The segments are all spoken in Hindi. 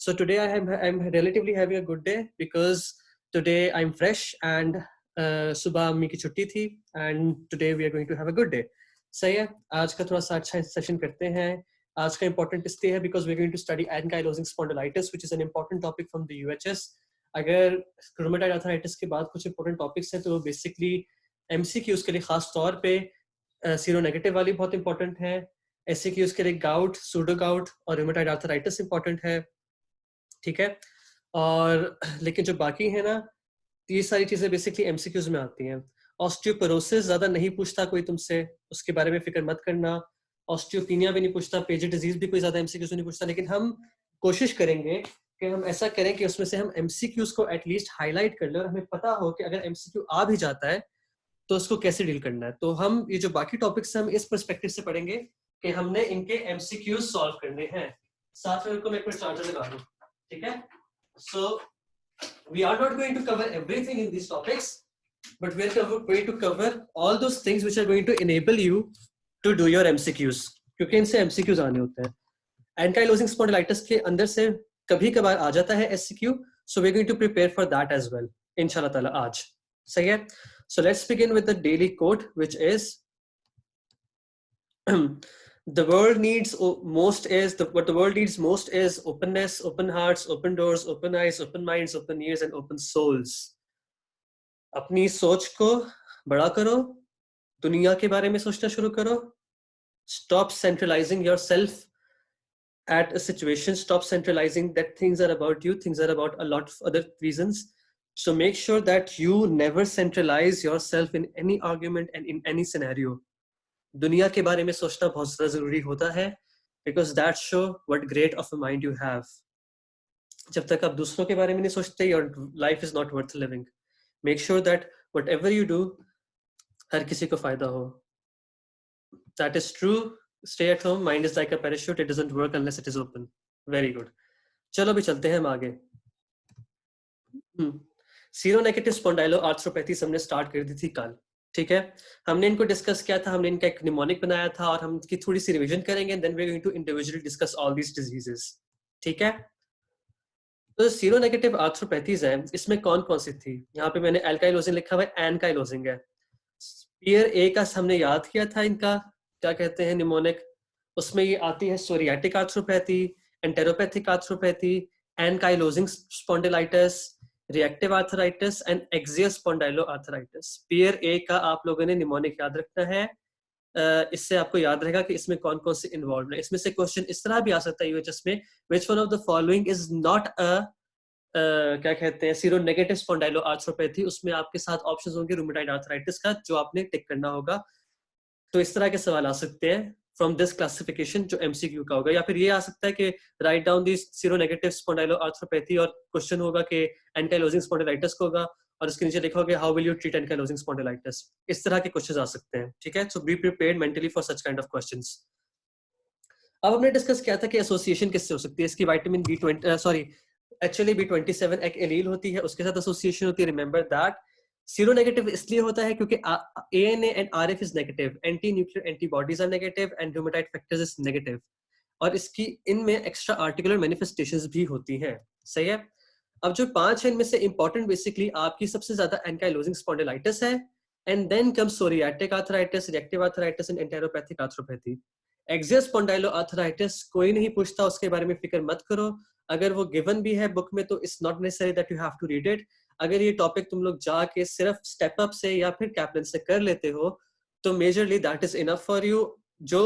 So today I'm relatively having a good day because today I'm fresh and सुबह अम्मी की छुट्टी थी and today we are going to have a good day. सही है, आज का थोड़ा सा अच्छा सेशन करते हैं. आज का important इसलिए है because we're going to study ankylosing spondylitis, which is an important topic from the UHS. अगर rheumatoid arthritis के बाद कुछ important topics हैं तो basically MCQs के लिए खास तौर पे सीरोनेगेटिव वाली बहुत इंपॉर्टेंट है. SCQs के लिए गाउट, सूडो गाउट और रूमेटॉइड आर्थराइटिस इंपॉर्टेंट है. ठीक है, और लेकिन जो बाकी है ना, ये सारी चीजें बेसिकली MCQs में आती हैं. ऑस्टियोपोरोसिस ज्यादा नहीं पूछता कोई तुमसे, उसके बारे में फिक्र मत करना. ऑस्टियोपीनिया भी नहीं पूछता, पेजेट डिजीज भी कोई ज्यादा MCQs नहीं पूछता. लेकिन हम कोशिश करेंगे कि हम ऐसा करें कि उसमें से हम MCQs को एटलीस्ट हाईलाइट कर लें और हमें पता हो कि अगर MCQ आ भी जाता है तो उसको कैसे डील करना है. तो हम ये जो बाकी टॉपिक्स हैं हम इस पर्सपेक्टिव से पढ़ेंगे कि हमने इनके MCQs सॉल्व करने हैं. साथ में उनको मैं एक बार चार्जर लगा दूं. ठीक है, so we are not going to cover everything in these topics, but we are going to cover all those things which are going to enable you to do your MCQs, क्योंकि इनसे MCQs आने होते हैं. एंकाइलोजिंग स्पॉन्डिलाइटिस के अंदर से कभी कभार आ जाता है SCQ, so we are going to prepare for that as well इंशाल्लाह ताला आज. सही है, so let's begin with the daily quote, which is the world needs most is what the world needs most is openness, open hearts, open doors, open eyes, open minds, open ears and open souls. अपनी सोच को बड़ा करो, दुनिया के बारे में सोचना शुरू करो. Stop centralizing yourself at a situation. Stop centralizing that things are about you, things are about a lot of other reasons. So make sure that you never centralize yourself in any argument and in any scenario. दुनिया के बारे में सोचना बहुत ज़्यादा ज़रूरी होता है, because that show what great of a mind you have. जब तक आप दूसरों के बारे में नहीं सोचते, your life is not worth living. Make sure that whatever you do, हर किसी को फायदा हो. That is true. Stay at home. Mind is like a parachute. It doesn't work unless it is open. Very good. चलो भी चलते हैं हम आगे. सीरोनेगेटिव स्पॉन्डाइलोआर्थ्रोपैथी हमने स्टार्ट कर दी थी कल. ठीक है, हमने इनको डिस्कस किया था, हमने इनका एक निमोनिक बनाया था और हम इसकी थोड़ी सी रिवीजन करेंगे. Then we are going to individually discuss all these diseases. ठीक है, तो सीरोनेगेटिव आर्थ्रोपैथीज हैं, इसमें कौन कौन सी थी? यहाँ पे मैंने एल्काइलोजिंग लिखा हुआ है, एनकाइलोजिंग है. पियर ए का हमने याद किया था, इनका क्या कहते हैं निमोनिक. उसमें ये आती है psoriatic arthropathy, enteropathic arthropathy, ankylosing spondylitis, reactive arthritis and axial spondyloarthritis. पियर ए का आप लोगों ने निमोनिक याद रखना है. इससे आपको याद रहेगा कि इसमें कौन कौन से इन्वॉल्व है. इसमें से क्वेश्चन इस तरह भी आ सकता है यूएचएस में, which one of the following is not a क्या कहते हैं सीरोनेगेटिव स्पॉन्डाइलोआर्थ्रोपैथी. उसमें आपके साथ ऑप्शंस होंगे रूमेटॉइड आर्थराइटिस का, जो आपने टिक करना होगा. तो इस तरह के सवाल आ सकते हैं फ्रॉम दिस क्लासिफिकेशन, जो MCQ का होगा. या फिर ये आ सकता है कि राइट डाउन दी सीरोनेगेटिव स्पॉन्डाइलोआर्थ्रोपैथी और क्वेश्चन होगा कि एंकाइलोजिंग स्पॉन्डिलाइटिस का होगा और इसके नीचे लिखा होगा how will you treat ankylosing spondylitis. इस तरह के क्वेश्चंस आ सकते हैं. ठीक है, so be prepared mentally for such kind of questions. अब हमने डिस्कस किया था कि एसोसिएशन किससे हो सकती है. इसकी विटामिन B20 एक्चुअली B27 एक एलील होती है, उसके साथ एसोसिएशन होती है. Remember that. सीरोनेगेटिव इसलिए होता है क्योंकि ANA and RF is negative, anti nuclear antibodies are negative and rheumatoid factors is negative. और इसकी इनमें एक्स्ट्रा आर्टिकुलर मैनिफेस्टेशंस भी होती हैं. सही है. अब जो 5 है इनमें से इंपॉर्टेंट बेसिकली आपकी सबसे ज्यादा एंकाइलोजिंग स्पॉन्डिलाइटिस है, and then comes psoriatic arthritis, reactive arthritis and enteropathic arthropathy. Axial spondyloarthritis कोई नहीं पूछता, उसके बारे में फिक्र मत करो. अगर वो गिवन भी है बुक में तो it's not necessary that you have to read it. अगर ये टॉपिक तुम लोग जाके सिर्फ स्टेप अप से या फिर कैप्लन से कर लेते हो तो majorly that is enough for you. जो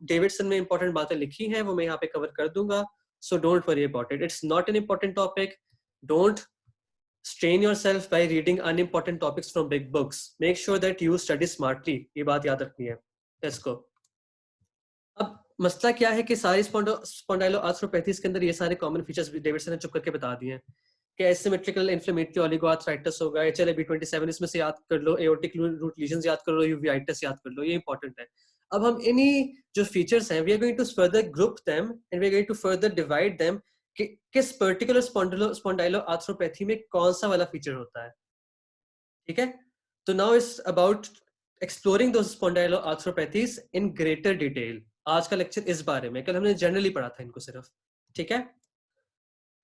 डेविडसन में इंपॉर्टेंट बातें लिखी हैं वो मैं यहाँ पे कवर कर दूंगा, so don't worry about it. It's not an important topic. Don't strain yourself by reading unimportant topics from big books. Make sure that you study smartly. ये बात याद रखनी है. Let's go. अब मसला क्या है कि सारी स्पॉन्डाइलोआर्थ्रोपैथीज के अंदर ये सारे कॉमन फीचर्स डेविडसन ने चुप करके बता दिए हैं कि एसिमेट्रिकल इन्फ्लेमेटरी ओलिगोआर्थराइटिस होगा, HLA-B27 इसमें से याद कर लो, एओर्टिक रूट लीजंस याद कर लो, यूवेआइटिस याद कर लो. ये इंपॉर्टेंट है. अब हम इन्हीं जो फीचर्स हैं we are going to further group them and we are going to further divide them कि किस पर्टिकुलर स्पॉन्डाइलोआर्थ्रोपैथी में कौन सा वाला फीचर होता है. ठीक है, तो now it's about exploring those spondyloarthropathies in greater detail. आज का लेक्चर इस बारे में, कल हमने जनरली पढ़ा था इनको सिर्फ. ठीक है,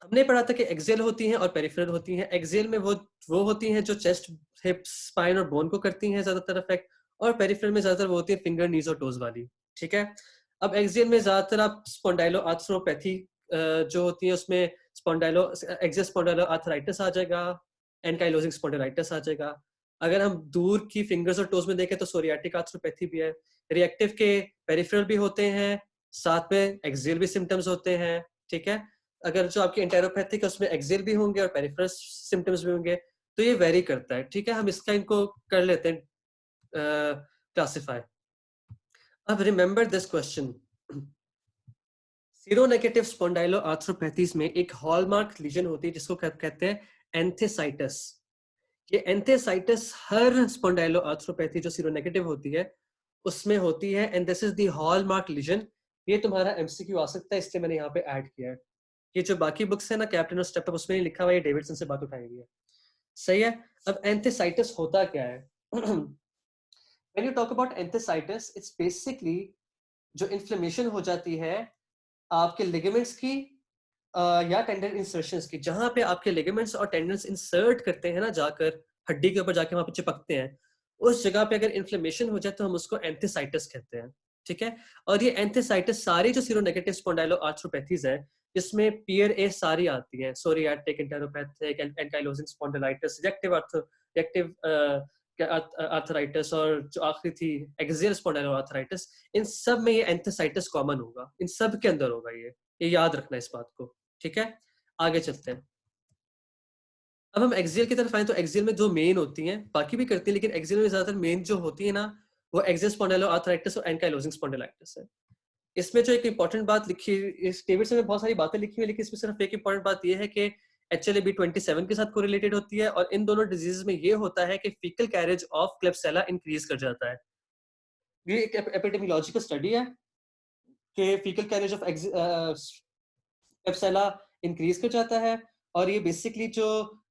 हमने पढ़ा था कि एक्सियल होती हैं और पेरिफेरल होती हैं। एक्सियल में वो होती हैं जो चेस्ट, हिप, स्पाइन और बोन को करती हैं ज्यादातर अफेक्ट, और पेरिफेरल में ज्यादातर वो होती है फिंगर, नीज और टोज वाली। ठीक है। अब एक्सियल में ज्यादातर आप स्पॉन्डाइलो आर्थ्रोपैथी जो होती है उसमें स्पॉन्डाइलो एक्सियल स्पॉन्डाइलो आर्थराइटिस आ जाएगा, एनकाइलोजिंग स्पॉन्डिलाइटिस आ जाएगा। अगर हम दूर की फिंगर्स और टोज में देखें तो सोरियाटिक आर्थ्रोपैथी भी है। रिएक्टिव के पेरिफेरल भी होते हैं, साथ में एक्सियल भी सिम्टम्स होते हैं। ठीक है। अगर जो आपकी एंटेरोपैथिक है उसमें एक्सियल भी होंगे और पेरिफेरल सिम्टम्स भी होंगे, तो ये वेरी करता है। ठीक है, हम इसका इनको कर लेते हैं क्लासिफाई। अब रिमेंबर दिस क्वेश्चन, सीरोनेगेटिव स्पॉन्डाइलो आर्थ्रोपैथीज में एक हॉलमार्क लीजन होती है जिसको कहते हैं एंथेसाइटिस। ये एंथेसाइटिस हर स्पॉन्डाइलो आर्थ्रोपैथी जो सीरोनेगेटिव होती है उसमें होती है, and this is the hallmark lesion. ये तुम्हारा एमसीक्यू आ सकता है, इसलिए मैंने यहाँ पे ऐड किया है। ये जो बाकी बुक्स है ना, कैप्टन और स्टेप अप, उसमें नहीं लिखा हुआ, ये डेविडसन से बात उठाई हुई है। सही है। अब एंथेसाइटिस होता क्या है? When you talk about enthesitis, it's basically जो इन्फ्लेमेशन हो जाती है आपके लिगामेंट्स की या टेंडन इंसर्शंस की, जहां पे आपके लिगामेंट्स और टेंडन्स इंसर्ट करते हैं ना, जाकर हड्डी के ऊपर जाके वहां पे चिपकते हैं, उस जगह पे अगर इन्फ्लेमेशन हो जाए तो हम उसको एंथेसाइटिस कहते हैं। ठीक है। और ये एंथेसाइटिस सारी जो सीरोनेगेटिव स्पॉन्डाइलो आर्थ्रोपैथीज है, जिसमें पियर ए सारी आती है, psoriatic, enteropathic, ankylosing spondylitis, reactive arthritis, और जो आखिरी थी एक्सियल स्पॉन्डाइलो आर्थराइटिस, इन सब में ये एंथेसाइटिस कॉमन होगा, इन सब के अंदर होगा ये याद रखना इस बात को। ठीक है, आगे चलते हैं। अब हम एक्सियल की तरफ आए तो एक्सियल में जो मेन होती हैं, बाकी भी करती हैं, लेकिन एक्सियल में ज्यादातर मेन जो होती है ना, वो एक्सियल स्पॉन्डाइलो आर्थराइटिस और एंकाइलोजिंग स्पॉन्डिलाइटिस है। इसमें जो एक इंपॉर्टेंट बात लिखी, इस डेविडसन में बहुत सारी बातें लिखी हुई है, लेकिन इसमें सिर्फ एक इंपॉर्टेंट बात यह है कि HLA-B27 के साथ कोरिलेटेड होती है, और इन दोनों डिजीज में ये होता है कि फीकल कैरेज ऑफ क्लेब्सिला इंक्रीज कर जाता है। ये एक एपिडेमियोलॉजिकल स्टडी है कि फीकल कैरेज ऑफ क्लेब्सिला इंक्रीज कर जाता है, और ये बेसिकली जो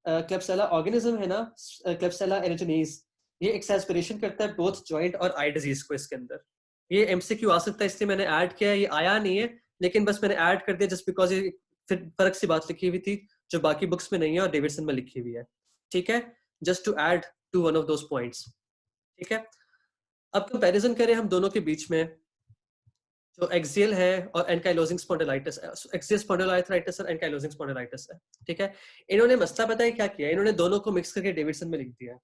क्लेब्सिला ऑर्गेनिज्म है ना, क्लेब्सिला एरिजिनेज, ये एक्सैस्पिरेशन करता है बोथ जॉइंट और आई डिजीज को इसके अंदर। ये एमसीक्यू आ सकता है, इसलिए मैंने ऐड किया है। ये आया नहीं है, लेकिन बस मैंने ऐड कर दिया जस्ट बिकॉज ये फिर फर्क सी बात लिखी हुई थी जो बाकी बुक्स में नहीं है और डेविडसन में लिखी हुई है। ठीक है, just to add to one of those points. ठीक है। अब कंपैरिजन करें हम दोनों के बीच में, जो एक्सियल है और एनकाइलोजिंग स्पॉन्डिलाइटिस, एक्सियल स्पॉन्डिलाइटिस और एनकाइलोजिंग स्पॉन्डिलाइटिस है। ठीक है। इन्होंने मसला पता है क्या किया, इन्होंने दोनों को मिक्स करके डेविडसन में लिख दिया।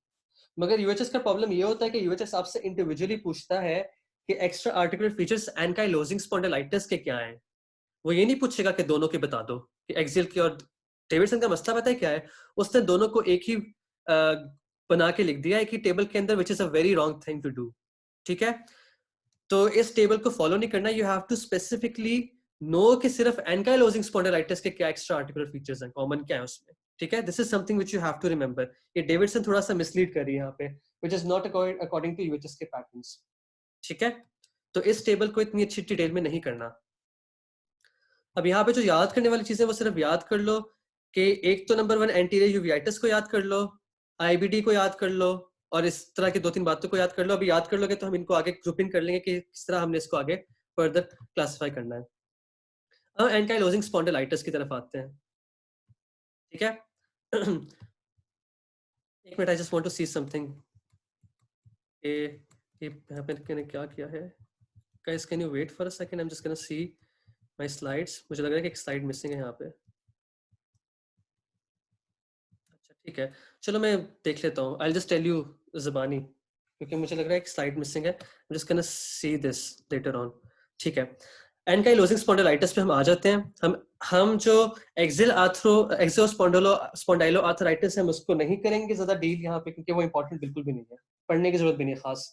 मगर यूएचएस का प्रॉब्लम ये होता है कि यूएचएस आपसे इंडिविजुअली पूछता है कि extra articular features ankylosing spondylitis के क्या हैं। वो ये नहीं पूछेगा कि दोनों के बता दो, कि एक्सियल की और डेविडसन का मसला पता है क्या है, उसने दोनों को एक ही बना के लिख दिया एक ही टेबल के अंदर, which is a very wrong thing to do. ठीक है। तो इस टेबल को फॉलो नहीं करना, you have to specifically know कि सिर्फ एनकाइलोजिंग स्पॉन्डिलाइटिस के क्या एक्स्ट्रा आर्टिकुलर फीचर्स हैं, कॉमन क्या है उसमें। ठीक है, this is something which you have to remember. ये डेविडसन थोड़ा सा मिसलीड कर रही है यहाँ पे, which is not according to UHS के पैटर्न्स। ठीक है, तो इस टेबल को इतनी अच्छी डिटेल में नहीं करना। अब यहाँ पे जो याद करने वाली चीजें वो सिर्फ याद कर लो कि एक तो नंबर 1 एंटीरियर यूवियाइटिस को याद कर लो, आईबीडी को याद कर लो, और इस तरह की 2-3 बातों को याद कर लो। अभी याद कर लोगे तो हम इनको आगे ग्रुपिंग कर लेंगे कि किस तरह हमने इसको आगे फर्दर क्लासिफाई करना है। अब एनकाइलोजिंग स्पॉन्डिलाइटिस की तरफ आते हैं। ठीक है। एक minute, I just want to see something. ये यहाँ पे मैंने क्या किया है। Guys can you wait for a second, I am just gonna see my slides. मुझे लग रहा है कि एक स्लाइड मिसिंग है यहाँ पे। अच्छा ठीक है, चलो मैं देख लेता हूँ। आई जस्ट टेल यू ज़बानी, क्योंकि मुझे लग रहा है कि स्लाइड मिसिंग है। I'm just gonna see this later on। ठीक है, एनकाइलोजिंग स्पॉन्डिलाइटिस पे हम आ जाते हैं। हम जो एक्सियल स्पॉन्डाइलो आर्थराइटिस है, हम उसको नहीं करेंगे ज्यादा डील यहाँ पे, क्योंकि वो इंपॉर्टेंट बिल्कुल भी नहीं है, पढ़ने की जरूरत भी नहीं है खास।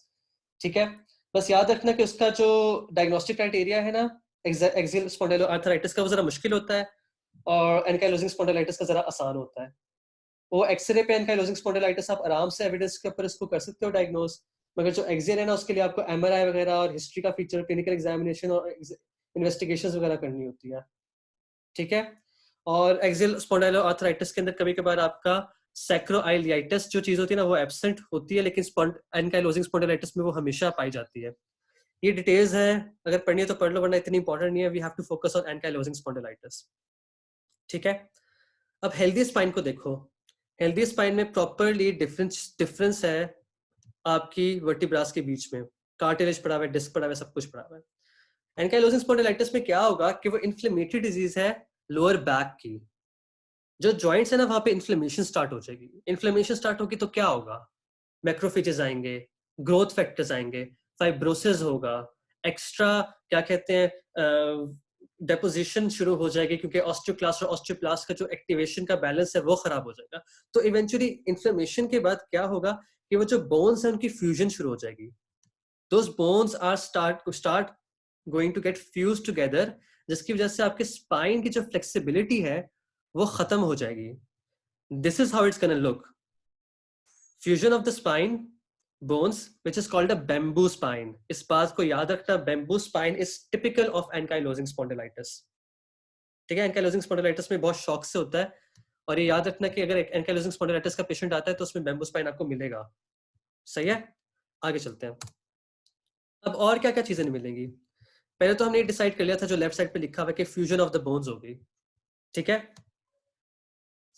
ठीक है, बस याद रखना कि उसका जो डायग्नोस्टिक क्राइटेरिया है ना, एक्सियल स्पॉन्डाइलो आर्थराइटिस का, वो जरा मुश्किल होता है, और एनकाइलोजिंग स्पॉन्डिलाइटिस का जरा आसान होता है। वो एक्सरे पे एनकाइलोजिंग स्पॉन्डिलाइटिस आप आराम से एविडेंस के ऊपर इसको कर सकते हो डायग्नोज, मगर जो एक्सियल है ना, उसके लिए आपको एमआरआई वगैरह और हिस्ट्री का फीचर, क्लिनिकल एग्जामिनेशन और इन्वेस्टिगेशंस वगैरह करनी होती है। ठीक है। और एक्सियल स्पॉन्डाइलो आर्थराइटिस के अंदर कभी कभार आपका सैक्रोआइलियाइटिस जो चीज होती है ना, वो एब्सेंट होती है, लेकिन एनकाइलोजिंग स्पॉन्डिलाइटिस में वो हमेशा पाई जाती है। ये डिटेल्स है, अगर पढ़नी है तो पढ़ लो, वरना इतनी इंपॉर्टेंट नहीं है। We have to focus on ankylosing spondylitis. ठीक है। अब हेल्दी स्पाइन को देखो, हेल्दी स्पाइन में प्रॉपरली डिफरेंस है आपकी वर्टिब्रास के बीच में, कार्टिलेज पड़ा हुआ है, डिस्क पड़ा हुआ है, सब कुछ पड़ा हुआ है। एंकाइलोजिंग स्पॉन्डिलाइटिस में क्या होगा कि वो इन्फ्लेमेटरी डिजीज है लोअर बैक की, जो जॉइंट्स है ना वहां पे इन्फ्लेमेशन स्टार्ट हो जाएगी। इन्फ्लेमेशन स्टार्ट होगी तो क्या होगा, मैक्रोफेजेस आएंगे, ग्रोथ फैक्टर्स आएंगे, फाइब्रोसिस होगा, एक्स्ट्रा क्या कहते हैं डेपोजिशन शुरू हो जाएगी, क्योंकि ऑस्टियोक्लास्ट और ऑस्टियोब्लास्ट का जो एक्टिवेशन का बैलेंस है वो खराब हो जाएगा। तो इवेंचुअली इन्फ्लेमेशन के बाद क्या होगा कि वो जो बोन्स है उनकी फ्यूजन शुरू हो जाएगी। Those bones are start going to get fuse together, जिसकी वजह से आपके स्पाइन की जो फ्लेक्सिबिलिटी है वो खत्म हो जाएगी। This is how it's gonna look, fusion of the spine bones which is called a bamboo spine। इस बात को याद रखना, bamboo spine is typical of ankylosing spondylitis। ठीक है, एंकाइलोजिंग स्पॉन्डिलाइटिस में बहुत शौक से होता है, और ये याद रखना कि अगर एंकाइलोजिंग स्पॉन्डिलाइटिस का पेशेंट आता है तो उसमें बैम्बू स्पाइन आपको मिलेगा। सही है, आगे चलते हैं। अब और क्या क्या चीजें नहीं मिलेंगी, पहले तो हमने डिसाइड कर लिया था जो लेफ्ट साइड पे लिखा हुआ है कि फ्यूजन ऑफ द बोन्स होगी। ठीक है,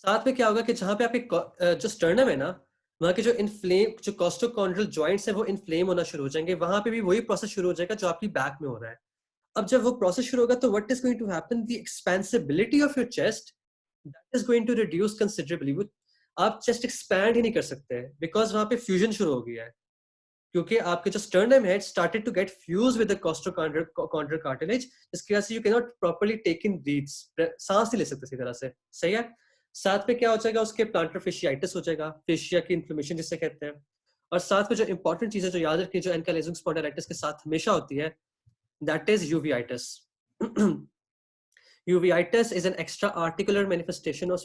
साथ में क्या होगा कि जहां पे आपके जो स्टर्नम है ना, वहां के जो कॉस्टोकॉन्ड्रल जॉइंट्स है वो इन्फ्लेम होना शुरू हो जाएंगे, वहां पे भी वही प्रोसेस शुरू हो जाएगा जो आपकी बैक में हो रहा है। अब जब वो प्रोसेस शुरू होगा तो what is going to happen, the expansibility of your chest that is going to reduce considerably. आप चेस्ट एक्सपैंड ही नहीं कर सकते बिकॉज वहां पे फ्यूजन शुरू हो गया है, क्योंकि आपके जो स्टर्नम है started to get fuse with the costochondral cartilage, जिसकी वजह से you can not properly take in breaths, सांस नहीं ले सकते इसी तरह से। सही है, साथ में क्या हो जाएगा, उसके प्लांटर फेशियाइटिस हो जाएगा, फेशिया की इन्फ्लेमेशन जिसे कहते हैं। और साथ में जो इंपॉर्टेंट चीज है जो याद रखिए जो एंकाइलोजिंग स्पॉन्डिलाइटिस के साथ हमेशा होती है, that is uveitis. Uveitis is an extra articular manifestation of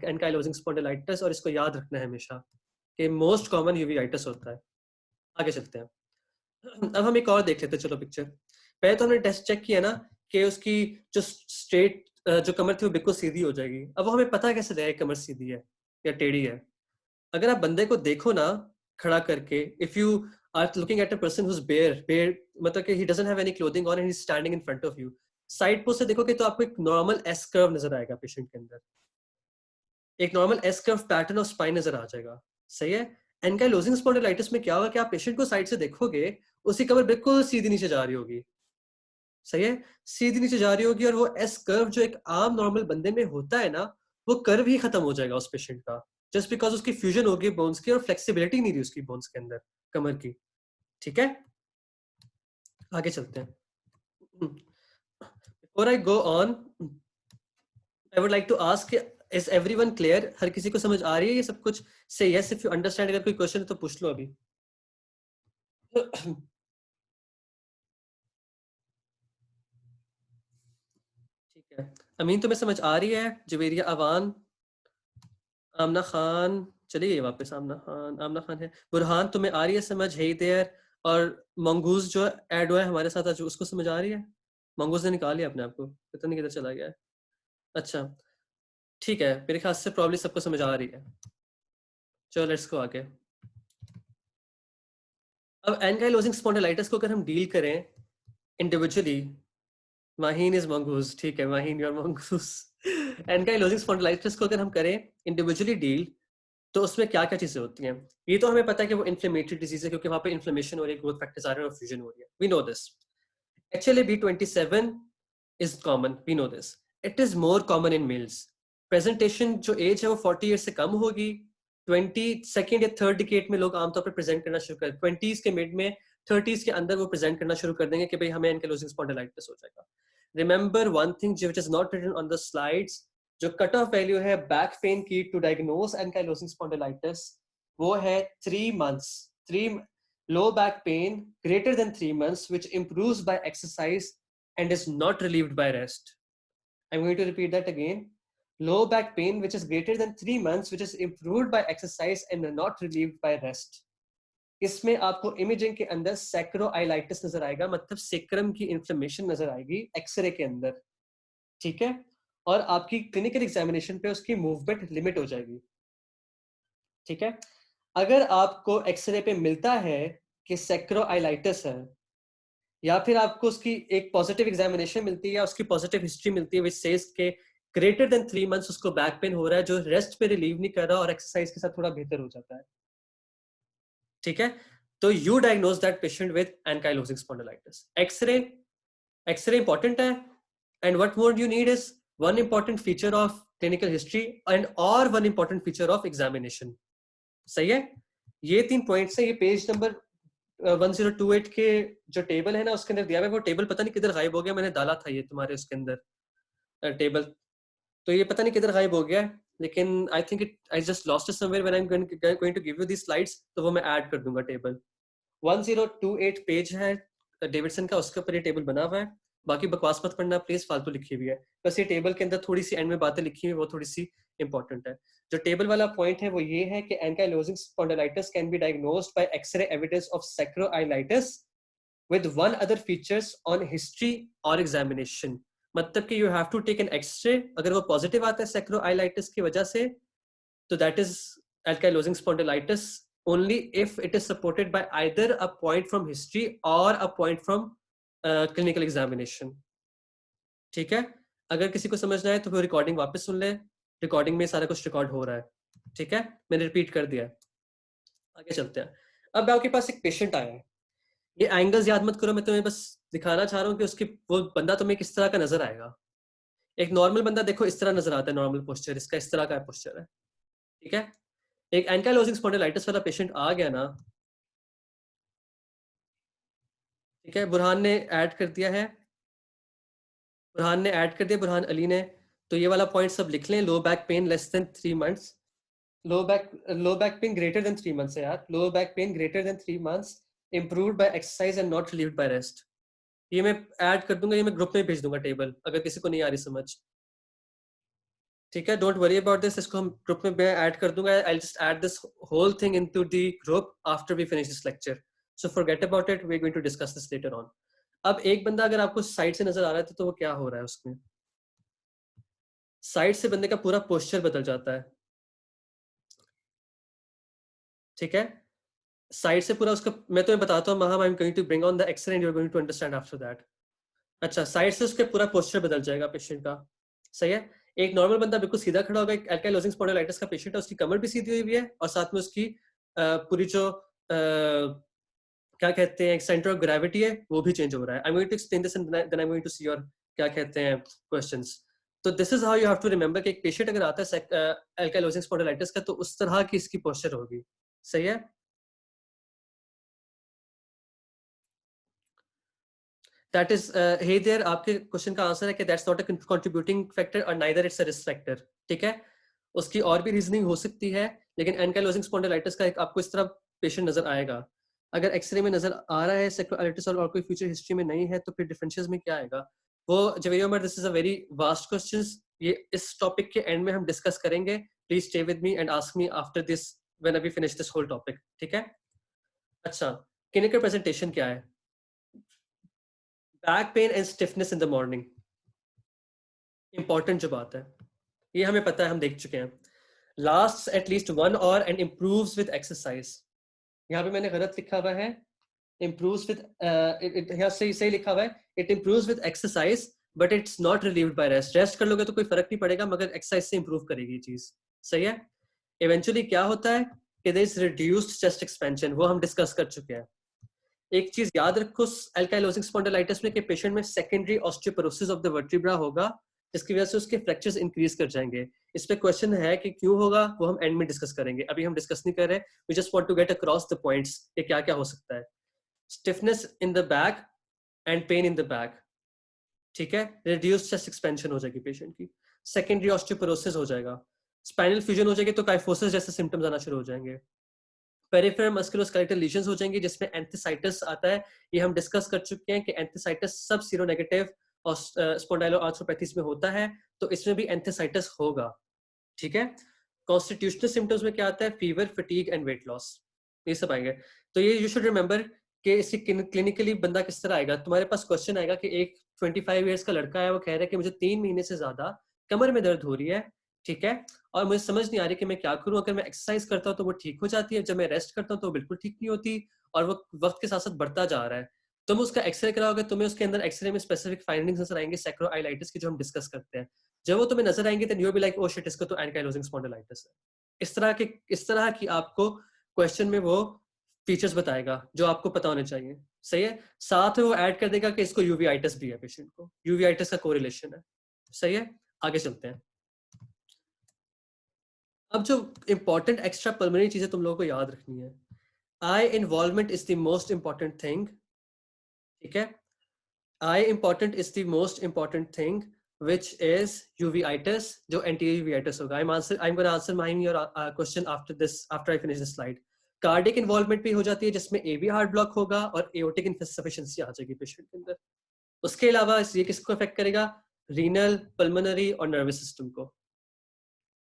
ankylosing spondylitis, और इसको याद रखना है हमेशा कि मोस्ट कॉमन यूवियाइटिस होता है। आगे चलते हैं, अब हम एक और देख लेते हैं, चलो पिक्चर। पहले तो हमने टेस्ट चेक किया ना कि उसकी जो स्ट्रेट जो कमर थी वो बिल्कुल सीधी हो जाएगी। अब वो हमें पता कैसे लगे कमर सीधी है या टेढ़ी है, अगर आप बंदे को देखो ना खड़ा करके, if you are looking at a person who's bare मतलब कि he doesn't have any clothing on and he is standing in front of you, side pose से देखोगे तो आपको एक नॉर्मल एस कर्व नजर आएगा पेशेंट के अंदर, एक normal S curve pattern of spine नजर आ जाएगा। सही है, एंकाइलोजिंग स्पॉन्डिलाइटिस में क्या होगा कि आप पेशेंट को साइड से देखोगे उसकी कमर बिल्कुल सीधी नीचे जा रही होगी। सही है, सीधी नीचे जा रही होगी, और वो एस कर्व जो एक आम नॉर्मल बंदे में होता है ना, वो कर्व ही खत्म हो जाएगा उस पेशेंट का, जस्ट बिकॉज उसकी फ्यूजन होगी बोन्स की और फ्लेक्सिबिलिटी नहीं रही उसकी बोन्स के अंदर कमर की। ठीक है, आगे चलते हैं। Before I go on, I would like to ask, is everyone clear? हर किसी को समझ आ रही है ये सब कुछ? से यस इफ यू अंडरस्टैंड, अगर कोई क्वेश्चन है तो पूछ लो अभी। ठीक है, अमीन तुम्हें समझ आ रही है? जवेरिया, अवान, आमना खान चली गई वापस, आमना खान है, बुरहान तुम्हें आ रही है समझ? है देयर, और मंगूज जो ऐड हुआ है हमारे साथ आज, उसको समझ आ रही है? मंगूज ने निकाल लिया अपने आप को, पता नहीं किधर चला गया है। अच्छा ठीक है, मेरे ख्याल से प्रॉब्लम सबको समझ आ रही है। चलो लेट्स गो आगे। अब एंकाइलोजिंग स्पॉन्डिलाइटिस को अगर हम डील करें इंडिविजुअली, माहीन इज मंगूज, ठीक है Maheen your mongoose. Ankylosing spondylitis को अगर हम करें इंडिविजुअली डील, तो उसमें क्या क्या चीजें होती हैं? ये तो हमें पता है कि वो इन्फ्लेमेटरी डिजीज है, क्योंकि वहां पे इन्फ्लेमेशन हो रही है, ग्रोथ फैक्टर्स आ रहे हैं और फ्यूजन हो रही है, we know this. Actually B27 is common, we know this, it is more common in males. Presentation जो एज है वो 40 ईयर से कम होगी, 22nd या 3rd डिकेड में लोग आमतौर पर प्रेजेंट करना शुरू कर, 20s के मिड में 30s के अंदर वो प्रेजेंट करना शुरू कर देंगे कि भाई हमें एंकाइलोजिंग स्पॉन्डिलाइटिस हो जाएगा। Remember one thing which is not written on the slides, जो कट ऑफ वैल्यू है बैक पेन की टू डायग्नोज एंकाइलोजिंग स्पॉन्डिलाइटिस, वो है 3 months। 3 low back pain greater than 3 months which improves by exercise and is not relieved by rest. I'm going to repeat that again. Low back pain which is greater than 3 months which is improved by exercise and not relieved by rest. इसमें आपको इमेजिंग के अंदर सैक्रोआइलाइटिस नजर आएगा, मतलब सेक्रम की इन्फ्लेमेशन नजर आएगी एक्सरे के अंदर। ठीक है, और आपकी क्लिनिकल एग्जामिनेशन पे उसकी मूवमेंट लिमिट हो जाएगी। ठीक है, अगर आपको एक्सरे पे मिलता है कि सैक्रोआइलाइटिस है, या फिर आपको उसकी एक पॉजिटिव एग्जामिनेशन मिलती है या उसकी पॉजिटिव हिस्ट्री मिलती है विच सेज के ग्रेटर देन 3 मंथ्स उसको बैक पेन हो रहा है जो रेस्ट पे रिलीव नहीं कर रहा और एक्सरसाइज के साथ थोड़ा बेहतर हो जाता है, ठीक है। तो you diagnose that patient with ankylosing spondylitis. X-ray important है, and what more you need is one important feature of clinical history and और one important feature of examination. सही है, ये 3 पॉइंट्स है। ये पेज नंबर 1028 के जो टेबल है ना उसके अंदर दिया हुआ है, वो टेबल पता नहीं किधर गायब हो गया, मैंने डाला था ये तुम्हारे उसके अंदर टेबल, तो ये पता नहीं किधर गायब हो गया, लेकिन I think it I just lost it somewhere when I am going to give you the slides, तो वो मैं ऐड कर दूंगा टेबल। 1028 पेज है डेविडसन का, उसके ऊपर ये टेबल बना हुआ है। बाकी बकवास मत पढ़ना प्लीज, फालतू लिखी हुई है, बस ये टेबल के अंदर थोड़ी सी एंड में बातें लिखी हुई है, वो थोड़ी सी इंपॉर्टेंट है। जो टेबल वाला पॉइंट है वो ये है कि ankylosing spondylitis can be diagnosed by x-ray evidence of sacroiliitis with one other features on history or examination। मतलब कि you have to take an X-ray, अगर वो पॉजिटिव आता है sacroiliitis की वजह से, तो that is ankylosing spondylitis only if it is supported by either a point from history or a point from clinical examination। ठीक है, अगर किसी को समझना है तो फिर रिकॉर्डिंग वापस सुन ले, रिकॉर्डिंग में सारा कुछ रिकॉर्ड हो रहा है, ठीक है, मैंने रिपीट कर दिया। आगे चलते हैं। अब आपके पास एक पेशेंट आया है, ये एंगल्स याद मत करो, मैं तुम्हें बस दिखाना चाह रहा हूँ कि उसकी वो बंदा तुम्हें किस तरह का नजर आएगा। एक नॉर्मल बंदा देखो इस तरह नजर आता है, नॉर्मल पोस्चर इसका इस तरह का पोस्चर है, ठीक है। एक एंकाइलोजिंग स्पॉन्डिलाइटिस वाला पेशेंट आ गया ना, ठीक है, बुरहान ने ऐड कर दिया है, बुरहान अली ने, तो ये वाला पॉइंट सब लिख लें। Low back pain less than 3 months, low back pain greater than 3 months है यार, low back pain greater than 3 months, improved by exercise and not relieved by rest। ये मैं ऐड कर दूंगा, ये मैं ग्रुप में भेज दूंगा टेबल, अगर किसी को नहीं आ रही समझ, ठीक है, डोंट वरी अबाउट दिस, इसको हम ग्रुप में मैं ऐड कर दूंगा। I just add this whole thing into the group after we finish this lecture, so forget about it, we are going to discuss this later on. अब एक बंदा अगर आपको साइड से नजर आ रहा है तो वो क्या हो रहा है, उसमें साइड से बंदे का पूरा पोस्चर बदल जाता है, ठीक है, साइड से पूरा उसका, मैं तुम्हें बताता हूँ I am going to bring on the X ray and you are going to understand after that. अच्छा, साइड से उसके पूरा पोस्चर बदल जाएगा पेशेंट का, सही है। एक नॉर्मल बंदा बिल्कुल सीधा खड़ा होगा, एक एंकाइलोजिंग स्पॉन्डिलाइटिस का पेशेंट है, उसकी कमर भी सीधी हुई है और साथ में उसकी पूरी जो क्या कहते हैं सेंटर ऑफ ग्रेविटी है वो भी चेंज हो रहा है। I am going to explain this and then I am going to see your क्या कहते हैं क्वेश्चंस। तो this is how you have to remember कि एक पेशेंट अगर आता है एंकाइलोजिंग स्पॉन्डिलाइटिस का, तो उस तरह की इसकी पोस्चर होगी, सही है। दैट इज हे देयर, आपके क्वेश्चन का आंसर है कि that's not a contributing factor और neither it's a risk factor, ठीक है। उसकी और भी रीजनिंग हो सकती है, लेकिन एंकाइलोजिंग स्पॉन्डिलाइटिस का एक आपको इस तरह पेशेंट नजर आएगा। अगर एक्सरे में नजर आ रहा है सेक्रोआइटिस और कोई फ्यूचर हिस्ट्री में नहीं है, तो फिर डिफरेंशियल्स में क्या आएगा वो, Javeria Umar, this is a very vast questions, ये इस टॉपिक के एंड में हम डिस्कस करेंगे। Please stay with me and ask me after this when we finish this whole topic, ठीक है। अच्छा, क्लिनिकल प्रेजेंटेशन क्या है? Back pain and stiffness in the morning, important जो बात है, ये हमें पता है, हम देख चुके हैं। Last at least 1 our and improves with exercise, यहाँ पे मैंने गलत लिखा हुआ है, इम्प्रूव्स विद, यहाँ सही सही लिखा हुआ है, it improves with exercise but it's not relieved by rest. Rest कर लोगे तो कोई फर्क नहीं पड़ेगा, मगर एक्सरसाइज से इंप्रूव करेगी ये चीज, सही है। इवेंचुअली क्या होता है कि there is reduced chest expansion, वो हम डिस्कस कर चुके हैं। एक चीज याद रखो एल्काइलोजिंग स्पॉन्डिलाइटिस में कि पेशेंट में secondary osteoporosis of the vertebra होगा, जिसकी वजह से उसके फ्रैक्चर्स इंक्रीज कर जाएंगे। इस पे क्वेश्चन है कि क्यों होगा, वो हम एंड में डिस्कस करेंगे, अभी हम डिस्कस नहीं कर रहे। We just want to get across the points कि क्या क्या हो सकता है। Stiffness in the back and pain in the back, ठीक है, रिड्यूस्ड चेस्ट एक्सपेंशन हो जाएगी पेशेंट की, सेकेंडरी ऑस्टियोपोरोसिस हो जाएगा, स्पाइनल फ्यूजन हो जाएगी, तो काइफोसिस जैसे सिम्टम्स आना शुरू हो जाएंगे, पेरिफेरल मस्कुलोस्केलेटल लीजन्स हो जाएंगी, जिसमें एंथीसाइटिस आता है। ये हम डिस्कस कर चुके हैं कि एंथीसाइटिस सब सीरोनेगेटिव और स्पॉन्डाइलोआर्थ्रोपैथीज में होता है, तो इसमें भी एंथीसाइटिस होगा, ठीक है। कॉन्स्टिट्यूशनल सिम्टम्स में क्या आता है? Fever, fatigue and weight loss, ये सब आएंगे। तो ये यू शुड रिमेंबर कि इसकी क्लिनिकली बंदा किस तरह आएगा। तुम्हारे पास क्वेश्चन आएगा कि एक 25 ईयर्स का लड़का है, वो कह रहा है कि मुझे 3 महीने से ज्यादा कमर में दर्द हो रही है, ठीक है, और मुझे समझ नहीं आ रही कि मैं क्या करूं। अगर मैं एक्सरसाइज करता हूं तो वो ठीक हो जाती है, जब मैं रेस्ट करता हूं तो बिल्कुल ठीक नहीं होती, और वो वक्त के साथ साथ बढ़ता जा रहा है। तुम उसका एक्सरे कराओगे, तुम्हें उसके अंदर एक्सरे में स्पेसिफिक फाइंडिंग्स नजर आएंगे सैक्रोआइलाइटिस की, जो हम डिस्कस करते हैं। जब वो तुम्हें नजर आएंगे, then you will be like oh shit, इसको तो एनकाइलोजिंग स्पॉन्डिलाइटिस है। इस तरह की आपको क्वेश्चन में वो फीचर्स बताएगा जो आपको पता होने चाहिए। सही है। साथ में वो ऐड कर देगा कि इसको यूवीआइटिस भी है, पेशेंट को यूवीआइटिस का कोरिलेशन है। सही है, आगे चलते हैं। अब जो इंपॉर्टेंट एक्स्ट्रा पल्मोनरी चीजें तुम लोगों को याद रखनी है, eye involvement is the most important thing. ठीक है, eye important is the most important thing which is uveitis, जो anterior uveitis होगा। I'm going to answer mine your question after this, after I finish this slide. Cardiac involvement भी हो जाती है, जिसमें एवी हार्ट ब्लॉक होगा और एओर्टिक इनसफिशिएंसी आ जाएगी पेशेंट के अंदर। उसके अलावा ये किसको अफेक्ट करेगा? रीनल, पल्मोनरी और नर्वस सिस्टम को।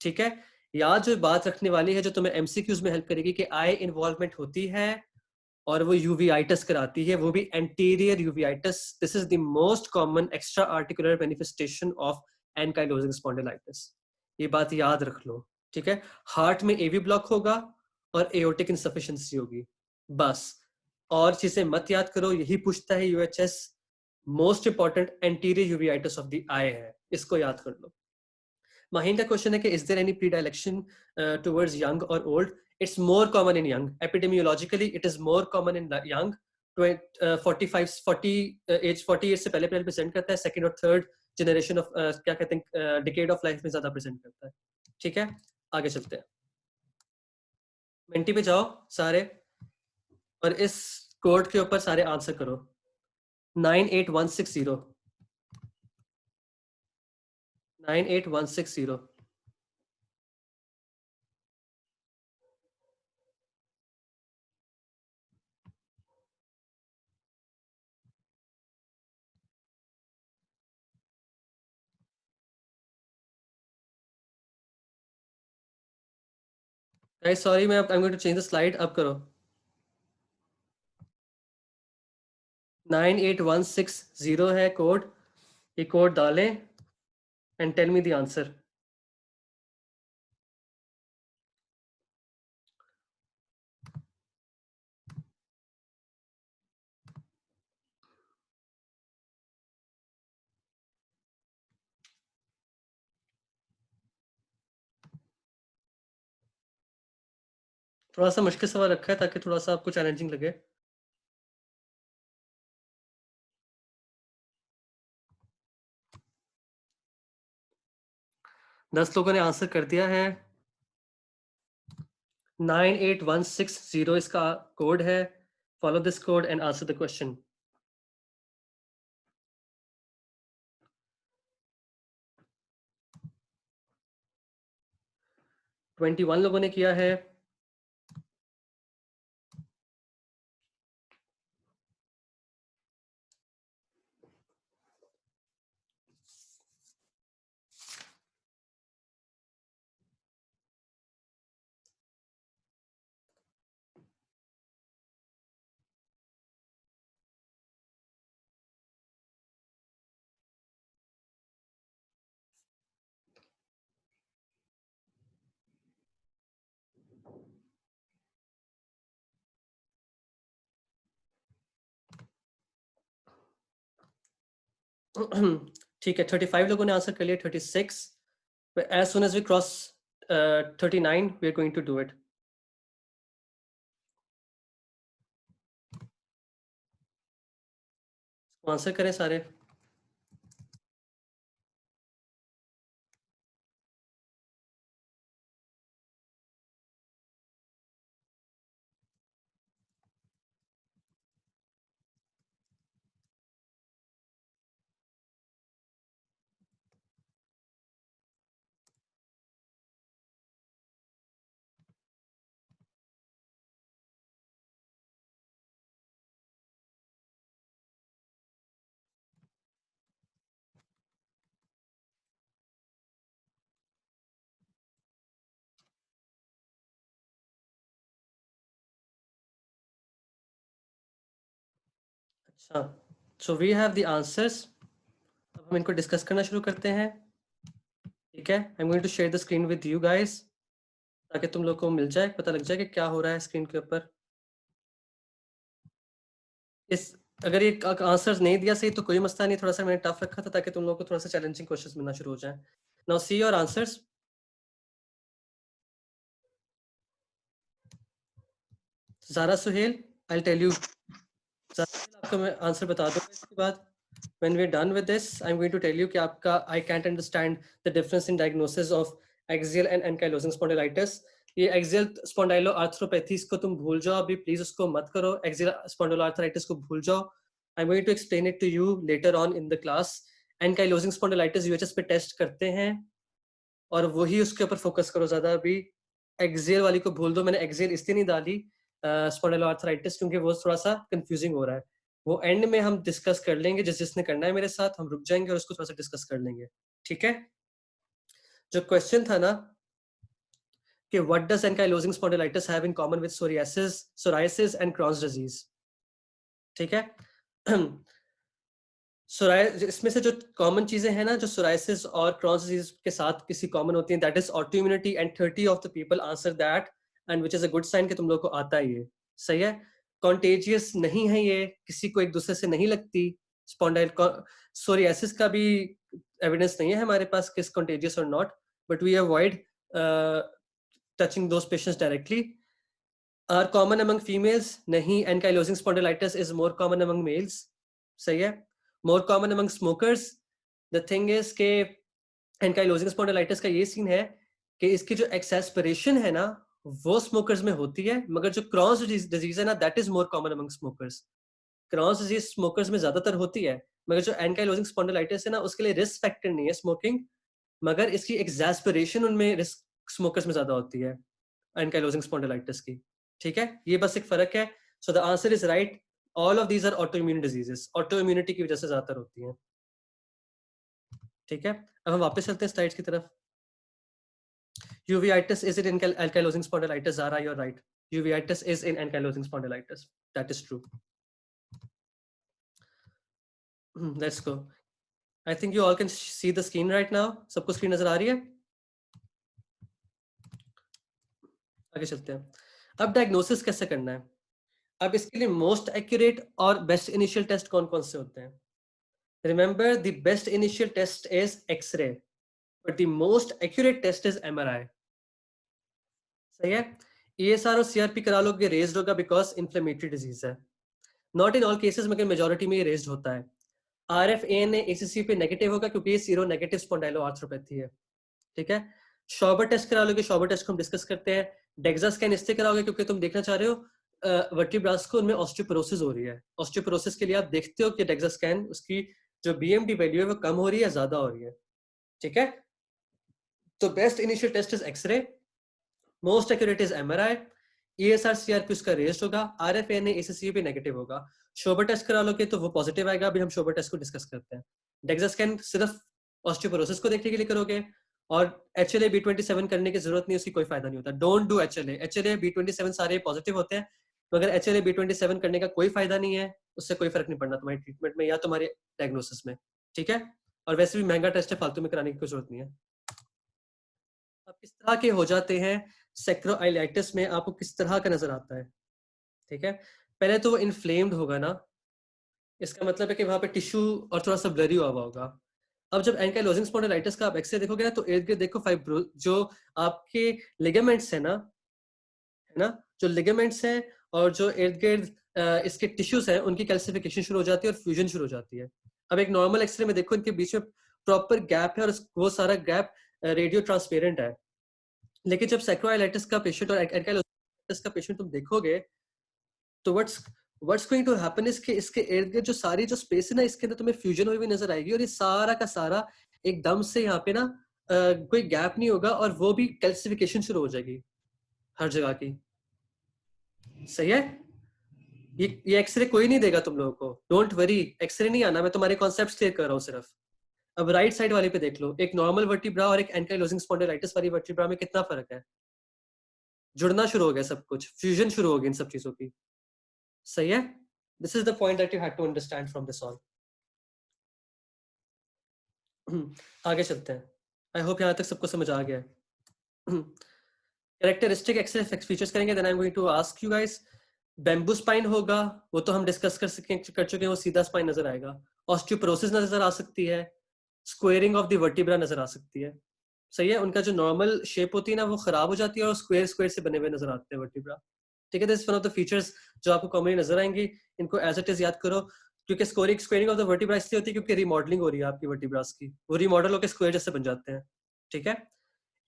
ठीक है, यहाँ जो बात रखने वाली है, जो तुम्हें एमसीक्यूज में हेल्प करेगी, कि आई इन्वॉल्वमेंट होती है और वो यूवीआइटिस कराती है, वो भी anterior uveitis. This is the most common extra articular manifestation of ankylosing spondylitis. ये बात याद रख लो। ठीक है, हार्ट में एवी ब्लॉक होगा और एओर्टिक इनसफिशिएंसी होगी, बस। और चीजें मत याद करो, यही पूछता है UHS. Most important anterior uveitis of the eye है, इसको याद कर लो। माहीन का क्वेश्चन है कि is there any predilection towards young और old? It's more common in young. Epidemiologically, it is more common in young. 45, 40 as 40 year से पहले प्रेजेंट करता है। सेकंड और थर्ड जनरेशन ऑफ क्या कहते हैं, डिकेड ऑफ लाइफ में ज्यादा प्रेजेंट करता है। ठीक है, आगे चलते हैं। मेंटी पे जाओ सारे, और इस कोड के ऊपर सारे आंसर करो। 98160, 98160। गाइस सॉरी, मैं I am going to change the slide. अब करो। 98160 है कोड। ये कोड डालें and tell me the answer. थोड़ा सा मुश्किल सवाल रखा है ताकि थोड़ा सा आपको चैलेंजिंग लगे। दस लोगों ने आंसर कर दिया है। 98160 इसका कोड है। Follow this code and answer the question. 21 लोगों ने किया है। ठीक है, 35 लोगों ने आंसर कर लिया। 36। As soon as we cross 39 we are going to do it. Answer करें सारे। अच्छा, so we have the answers. अब हम इनको डिस्कस करना शुरू करते हैं। ठीक है, I am going to share the screen with you guys, ताकि तुम लोग को मिल जाए, पता लग जाए कि क्या हो रहा है स्क्रीन के ऊपर। इस अगर ये आंसर नहीं दिया सही तो कोई मसला नहीं, थोड़ा सा मैंने टफ रखा था ताकि तुम लोगों को थोड़ा सा चैलेंजिंग क्वेश्चंस मिलना शुरू हो जाए. Now see your answers. Zara Suhail, I tell you. आपको मैं आंसर बता दूंगा इसके बाद. When we're done with this, I'm going to tell you कि आपका I can't understand the difference in diagnosis of axial and ankylosing spondylitis. ये axial spondyloarthropathy को तुम भूल जाओ अभी, प्लीज उसको मत करो. axial spondyloarthritis को भूल जाओ. I'm going to explain it to you later on in the class. ankylosing spondylitis UHS पे टेस्ट करते हैं और वही उसके ऊपर फोकस करो ज्यादा अभी. axial वाली को भूल दो. मैंने axial इसलिए नहीं डाली स्पॉन्डिलोआर्थराइटिस क्योंकि वो थोड़ा सा कंफ्यूजिंग हो रहा है. वो एंड में हम डिस्कस कर लेंगे, जिसने करना है मेरे साथ हम रुक जाएंगे और उसको थोड़ा सा डिस्कस कर लेंगे. ठीक है. जो क्वेश्चन था ना कि what does ankylosing spondylitis have in common with psoriasis and Crohn's disease. ठीक है. इसमें से जो कॉमन चीजें हैं ना, जो सोरायसिस और क्रॉन्स डिजीज के साथ किसी कॉमन होती हैं, that is autoimmunity and 30 of the people answer that, and which is a good sign कि तुम लोग को आता है ये. सही है. कॉन्टेजियस नहीं है ये, किसी को एक दूसरे से नहीं लगती. स्पॉन्डाइल सोरियासिस का भी एविडेंस नहीं है हमारे पास किस कॉन्टेजियस और not, but we avoid touching those patients directly. Are common among females नहीं. Ankylosing spondylitis is more common among males. सही है. More common among smokers. The thing is के एंकाइलोजिंग स्पॉन्डिलाइटिस का ये सीन है कि इसकी जो एक्सैस्पिरेशन है ना वो स्मोकर्स में होती है, मगर जो क्रॉन्स डिजीज है ना that is more common among smokers. Crohn's disease smokers में ज्यादातर होती है, मगर जो एंकाइलोजिंग स्पॉन्डिलाइटिस है ना उसके लिए रिस्क फैक्टर नहीं है स्मोकिंग, मगर इसकी एक्सैस्पिरेशन उनमें रिस्क स्मोकर्स में ज्यादा होती है एंकाइलोजिंग स्पॉन्डिलाइटिस की. ठीक है. ये बस एक फर्क है. So the answer is right. All of these are autoimmune diseases. Autoimmunity की वजह से ज्यादातर होती हैं. ठीक है. अब हम वापस चलते हैं स्लाइड्स की तरफ. uveitis is it in ankylosing spondylitis? Zara, you're right. Uveitis is in ankylosing spondylitis. That is true. Let's go. I think you all can see the screen right now. सबको स्क्रीन नजर आ रही है? आगे चलते हैं. अब डायग्नोसिस कैसे करना है. अब इसके लिए मोस्ट एक्यूरेट और बेस्ट इनिशियल टेस्ट कौन कौन से होते हैं. Remember the best initial test is X ray, but the most accurate test is MRI. सही है. ESR और CRP करा लोगे रेज्ड होगा बिकॉज इन्फ्लेमेटरी डिजीज है. नॉट इन ऑल केसेस मगर मेजोरिटी में ये रेज्ड होता है. RFANA ACC पे नेगेटिव होगा क्योंकि ये सीरो नेगेटिव स्पॉन्डाइलोआर्थ्रोपैथी है. ठीक है. शॉबर टेस्ट करा लोगे. शॉबर टेस्ट को हम डिस्कस करते हैं. डेक्सा स्कैन इससे कराओगे क्योंकि तुम देखना चाह रहे हो वर्टिब्रास को उनमें ऑस्टियोपोरोसिस हो रही है. ऑस्टियोपोरोसिस के लिए आप देखते हो कि डेक्सा स्कैन उसकी जो BMD वैल्यू है वो कम हो रही है ज्यादा हो रही है. ठीक है. तो best initial test is X ray, most accurate is MRI. ESR CRP उसका रेस्ट होगा. RFANA ACC भी नेगेटिव होगा. शोबर टेस्ट करा लोगे तो वो पॉजिटिव आएगा. अभी हम शोबर टेस्ट को डिस्कस करते हैं. डेक्सा स्कैन सिर्फ ऑस्टियोपोरोसिस को देखने के लिए करोगे और HLA B27 करने की जरूरत नहीं, उसकी कोई फायदा नहीं होता. डोंट डू HLA B27 सारे पॉजिटिव होते हैं, मगर HLA B27 करने का कोई फायदा नहीं है. उससे कोई फर्क नहीं पड़ना तुम्हारी ट्रीटमेंट में या तुम्हारे डायग्नोसिस में. ठीक है. और वैसे भी महंगा टेस्ट है, फालतू में कराने की कोई जरूरत नहीं है. अब किस तरह के हो जाते हैं सेक्रोआइलाइटिस में, आपको किस तरह का नजर आता है. ठीक है. पहले तो वो इन्फ्लेम्ड होगा ना, इसका मतलब है कि वहां पे टिश्यू और थोड़ा सा ब्लरी हुआ होगा. अब जब एंकाइलोजिंग स्पॉन्डिलाइटिस का आप एक्सरे देखोगे ना तो इर्द गिर्द देखो फाइब्रो जो आपके लिगामेंट्स है ना, जो लिगामेंट्स हैं और जो इर्द गिर्द इसके टिश्यूज हैं उनकी कैल्सिफिकेशन शुरू हो जाती है और फ्यूजन शुरू हो जाती है. अब एक नॉर्मल एक्सरे में देखो इनके बीच में प्रॉपर गैप है और वो सारा गैप रेडियो ट्रांसपेरेंट है. लेकिन जब सेक्रोआइलाइटिस का पेशेंट और एंकाइलोजिंग का पेशेंट तुम देखोगे तो what's going to happen is कि इसके इर्द गिर्द जो सारी जो स्पेस है ना इसके अंदर तुम्हें फ्यूजन हुई भी नजर आएगी और ये सारा का सारा एकदम से यहाँ पे ना कोई गैप नहीं होगा और वो भी कैल्सिफिकेशन शुरू हो जाएगी हर जगह की. सही है. ये एक्सरे कोई नहीं देगा तुम लोगों को. डोंट वरी, एक्सरे नहीं आना, मैं तुम्हारे कॉन्सेप्ट क्लियर कर रहा हूँ सिर्फ. अब राइट साइड वाले पे देख लो, एक नॉर्मल वर्टिब्रा और एक एंकाइलोजिंग स्पॉन्डिलाइटिस वाली वर्टिब्रा में कितना फर्क है. जुड़ना शुरू हो गया सब कुछ, फ्यूजन शुरू हो गई इन सब चीजों की. सही है. This is the point that you have to understand from this all. आगे चलते हैं. आई होप यहाँ तक सबको समझ आ गया है. कैरेक्टरिस्टिक एक्सरे फीचर्स करेंगे, then I am going to ask you guys bamboo spine होगा, वो तो हम डिस्कस कर चुके हैं, वो सीधा स्पाइन नजर आएगा। ऑस्टियोपोरोसिस नजर आ सकती है, स्क्वेयरिंग ऑफ द वर्टिब्रा नजर आ सकती है। सही है, उनका जो नॉर्मल शेप होती है ना वो खराब हो जाती है और स्क्वायर स्क्वायर से बने हुए नजर आते हैं वर्टिब्रा। ठीक है, this one of the features जो आपको कॉमनली नजर आएंगी, इनको एज इट इज याद करो। क्योंकि स्क्वेयरिंग ऑफ द वर्टिब्रा इसलिए होती है क्योंकि रिमॉडलिंग हो रही है आपकी वर्टिब्रास की, वो रिमॉडल होकर स्क्वायर जैसे बन जाते हैं। ठीक है,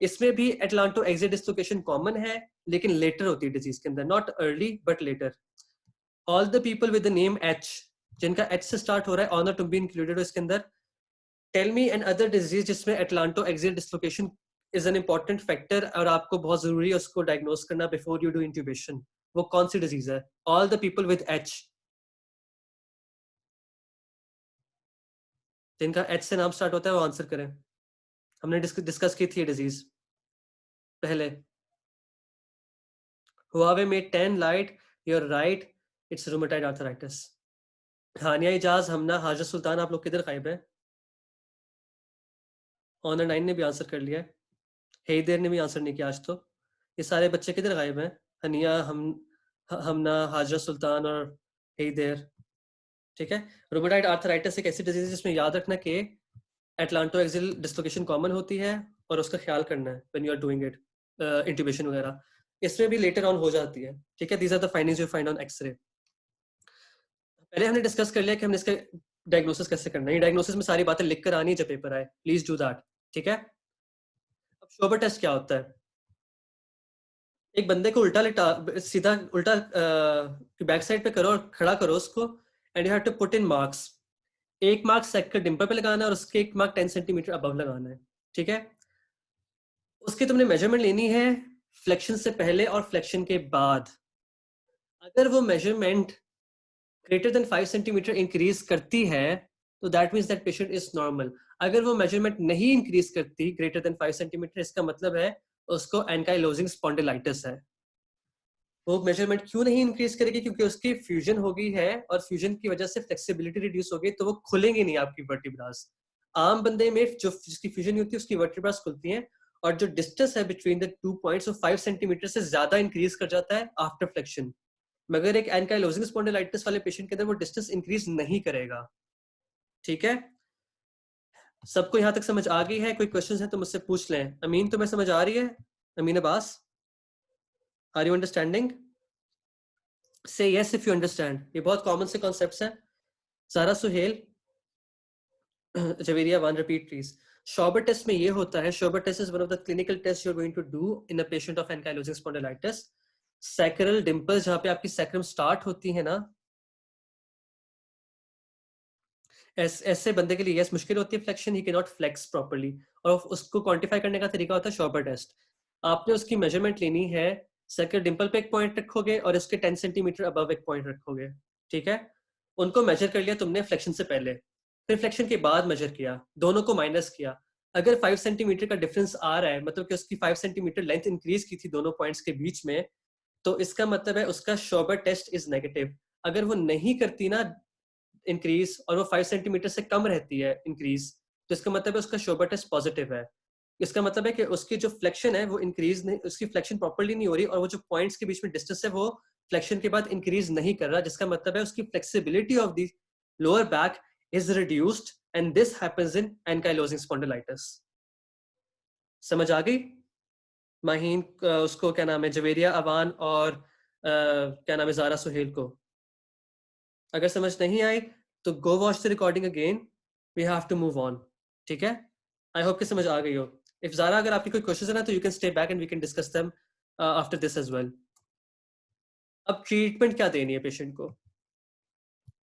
इसमें भी एटलांटो एक्सियल डिस्लोकेशन कॉमन है, लेकिन लेटर होती है डिजीज के अंदर, not early but later. All the people with the name H, जिनका एच से स्टार्ट हो रहा है, ऑनर टू बी इंक्लूडेड हो इसके अंदर। Tell me another disease जिसमें atlanto axial dislocation is an important factor और आपको बहुत जरूरी है उसको डायग्नोस करना बिफोर यू डू इंट्यूबेशन। वो कौन सी डिजीज है? All the people with H, जिनका एच से नाम स्टार्ट होता है वो आंसर करें। हमने डिस्कस की थी डिजीज पहले। हुआवे मेड 10 लाइट, you're right, it's rheumatoid arthritis. Haniya Ijaz, Hamna, Haja Sultan, आप लोग किधर गायब हैं? ऑनर 9 ने भी आंसर कर लिया है, हेदर ने भी आंसर नहीं किया आज तो। ये सारे बच्चे किधर गायब हैं? हनिया, हमना, हाजरा सुल्तान और हेदर। ठीक है, रूमेटाइड आर्थराइटिस एक ऐसी डिजीज है जिसमें याद रखना कि एटलांटो एक्सियल डिस्लोकेशन कॉमन होती है और उसका ख्याल करना है when you are doing it, intubation वगैरह। इसमें भी लेटर ऑन हो जाती है। ठीक है, these are the findings you find on X ray. पहले हमने डिस्कस कर लिया कि हमने इसका डायग्नोसिस कैसे करना है। ये डायग्नोसिस में सारी बातें लिख कर आनी है जब पेपर आए, प्लीज डू दैट। ठीक है, अब शोबर टेस्ट क्या होता है? एक बंदे को उल्टा लिटा, सीधा उल्टा बैक साइड पे करो और खड़ा करो उसको, and you have to put in marks. एक मार्क सेक का डिंपल पे लगाना है और उसके एक मार्क 10 सेंटीमीटर अबव लगाना है। ठीक है, उसकी तुमने मेजरमेंट लेनी है फ्लेक्शन से पहले और फ्लेक्शन के बाद। अगर वो measurement greater than 5 centimetre increase करती है तो that means that patient is normal. अगर वो मेजरमेंट नहीं इंक्रीज करती ग्रेटर देन 5 सेंटीमीटर, इसका मतलब है उसको एंकाइलोजिंग स्पॉन्डिलाइटिस है। वो मेजरमेंट क्यों नहीं इंक्रीज करेगी? क्योंकि उसकी फ्यूजन हो गई है और फ्यूजन की वजह से फ्लेक्सिबिलिटी रिड्यूस हो गई, तो वो खुलेंगे नहीं आपकी वर्टिब्रास। आम बंदे में जो जिसकी फ्यूजन होती है उसकी वर्टिब्रास खुलती हैं, और जो डिस्टेंस है बिटवीन द 2 पॉइंट्स वो 5 सेंटीमीटर से ज्यादा इंक्रीज कर जाता है आफ्टर फ्लेक्शन। मगर एक एंकाइलोजिंग स्पॉन्डिलाइटिस वाले पेशेंट के अंदर वो डिस्टेंस इंक्रीज नहीं करेगा। ठीक है, सबको यहाँ तक समझ आ गई है? कोई क्वेश्चन है तो मुझसे पूछ लें। अमीन, तुम्हें समझ आ रही है? Ameen Abbas, are you understanding? Say yes if you understand. ये बहुत कॉमन से कॉन्सेप्ट्स हैं। Sara Suhail, Javeria one, repeat please. Schober test में ये होता है, Schober test is one of the clinical test you are going to do in a patient of ankylosing spondylitis. Sacral dimple, जहां पे आपकी सैक्रम स्टार्ट होती है ना, ऐसे बंदे के लिए यस मुश्किल होती है flexion, he can not flex properly, और उसको क्वांटिफाई करने का तरीका होता है शॉबर टेस्ट। आपने उसकी मेजरमेंट लेनी है, सैक्रल डिंपल पे एक पॉइंट रखोगे और इसके 10 सेंटीमीटर अबव एक पॉइंट रखोगे। ठीक है, उनको मेजर कर लिया तुमने फ्लेक्शन से पहले, फिर फ्लेक्शन के बाद मेजर किया, दोनों को माइनस किया। अगर 5 सेंटीमीटर का डिफरेंस आ रहा है, मतलब कि उसकी 5 सेंटीमीटर लेंथ इंक्रीज की थी दोनों पॉइंट्स के बीच में, तो इसका मतलब है उसका शॉबर टेस्ट इज नेगेटिव। अगर वो नहीं करती ना इंक्रीज, और वो 5 सेंटीमीटर से कम रहती है इंक्रीज, तो इसका मतलब है उसका शोबर टेस्ट पॉजिटिव है। इसका मतलब है कि उसकी जो फ्लेक्शन है वो इंक्रीज नहीं, उसकी फ्लेक्शन प्रॉपर्ली नहीं हो रही, और वो जो पॉइंट्स के बीच में डिस्टेंस है वो फ्लेक्शन के बाद इंक्रीज नहीं कर रहा, जिसका मतलब है उसकी flexibility of the lower back is reduced, and this happens in ankylosing spondylitis. समझ आ गई? माहीन, उसको क्या नाम है, जवेरिया अवान, और क्या नाम है, जारा सुहेल को। अगर समझ नहीं आई तो go watch the recording again, we have to move on. ठीक है, आई होप कि समझ आ गई हो। इफ ज़ारा अगर आपकी कोई क्वेश्चन है ना तो you can stay back and we can discuss them after this as well. अब ट्रीटमेंट क्या देनी है पेशेंट को?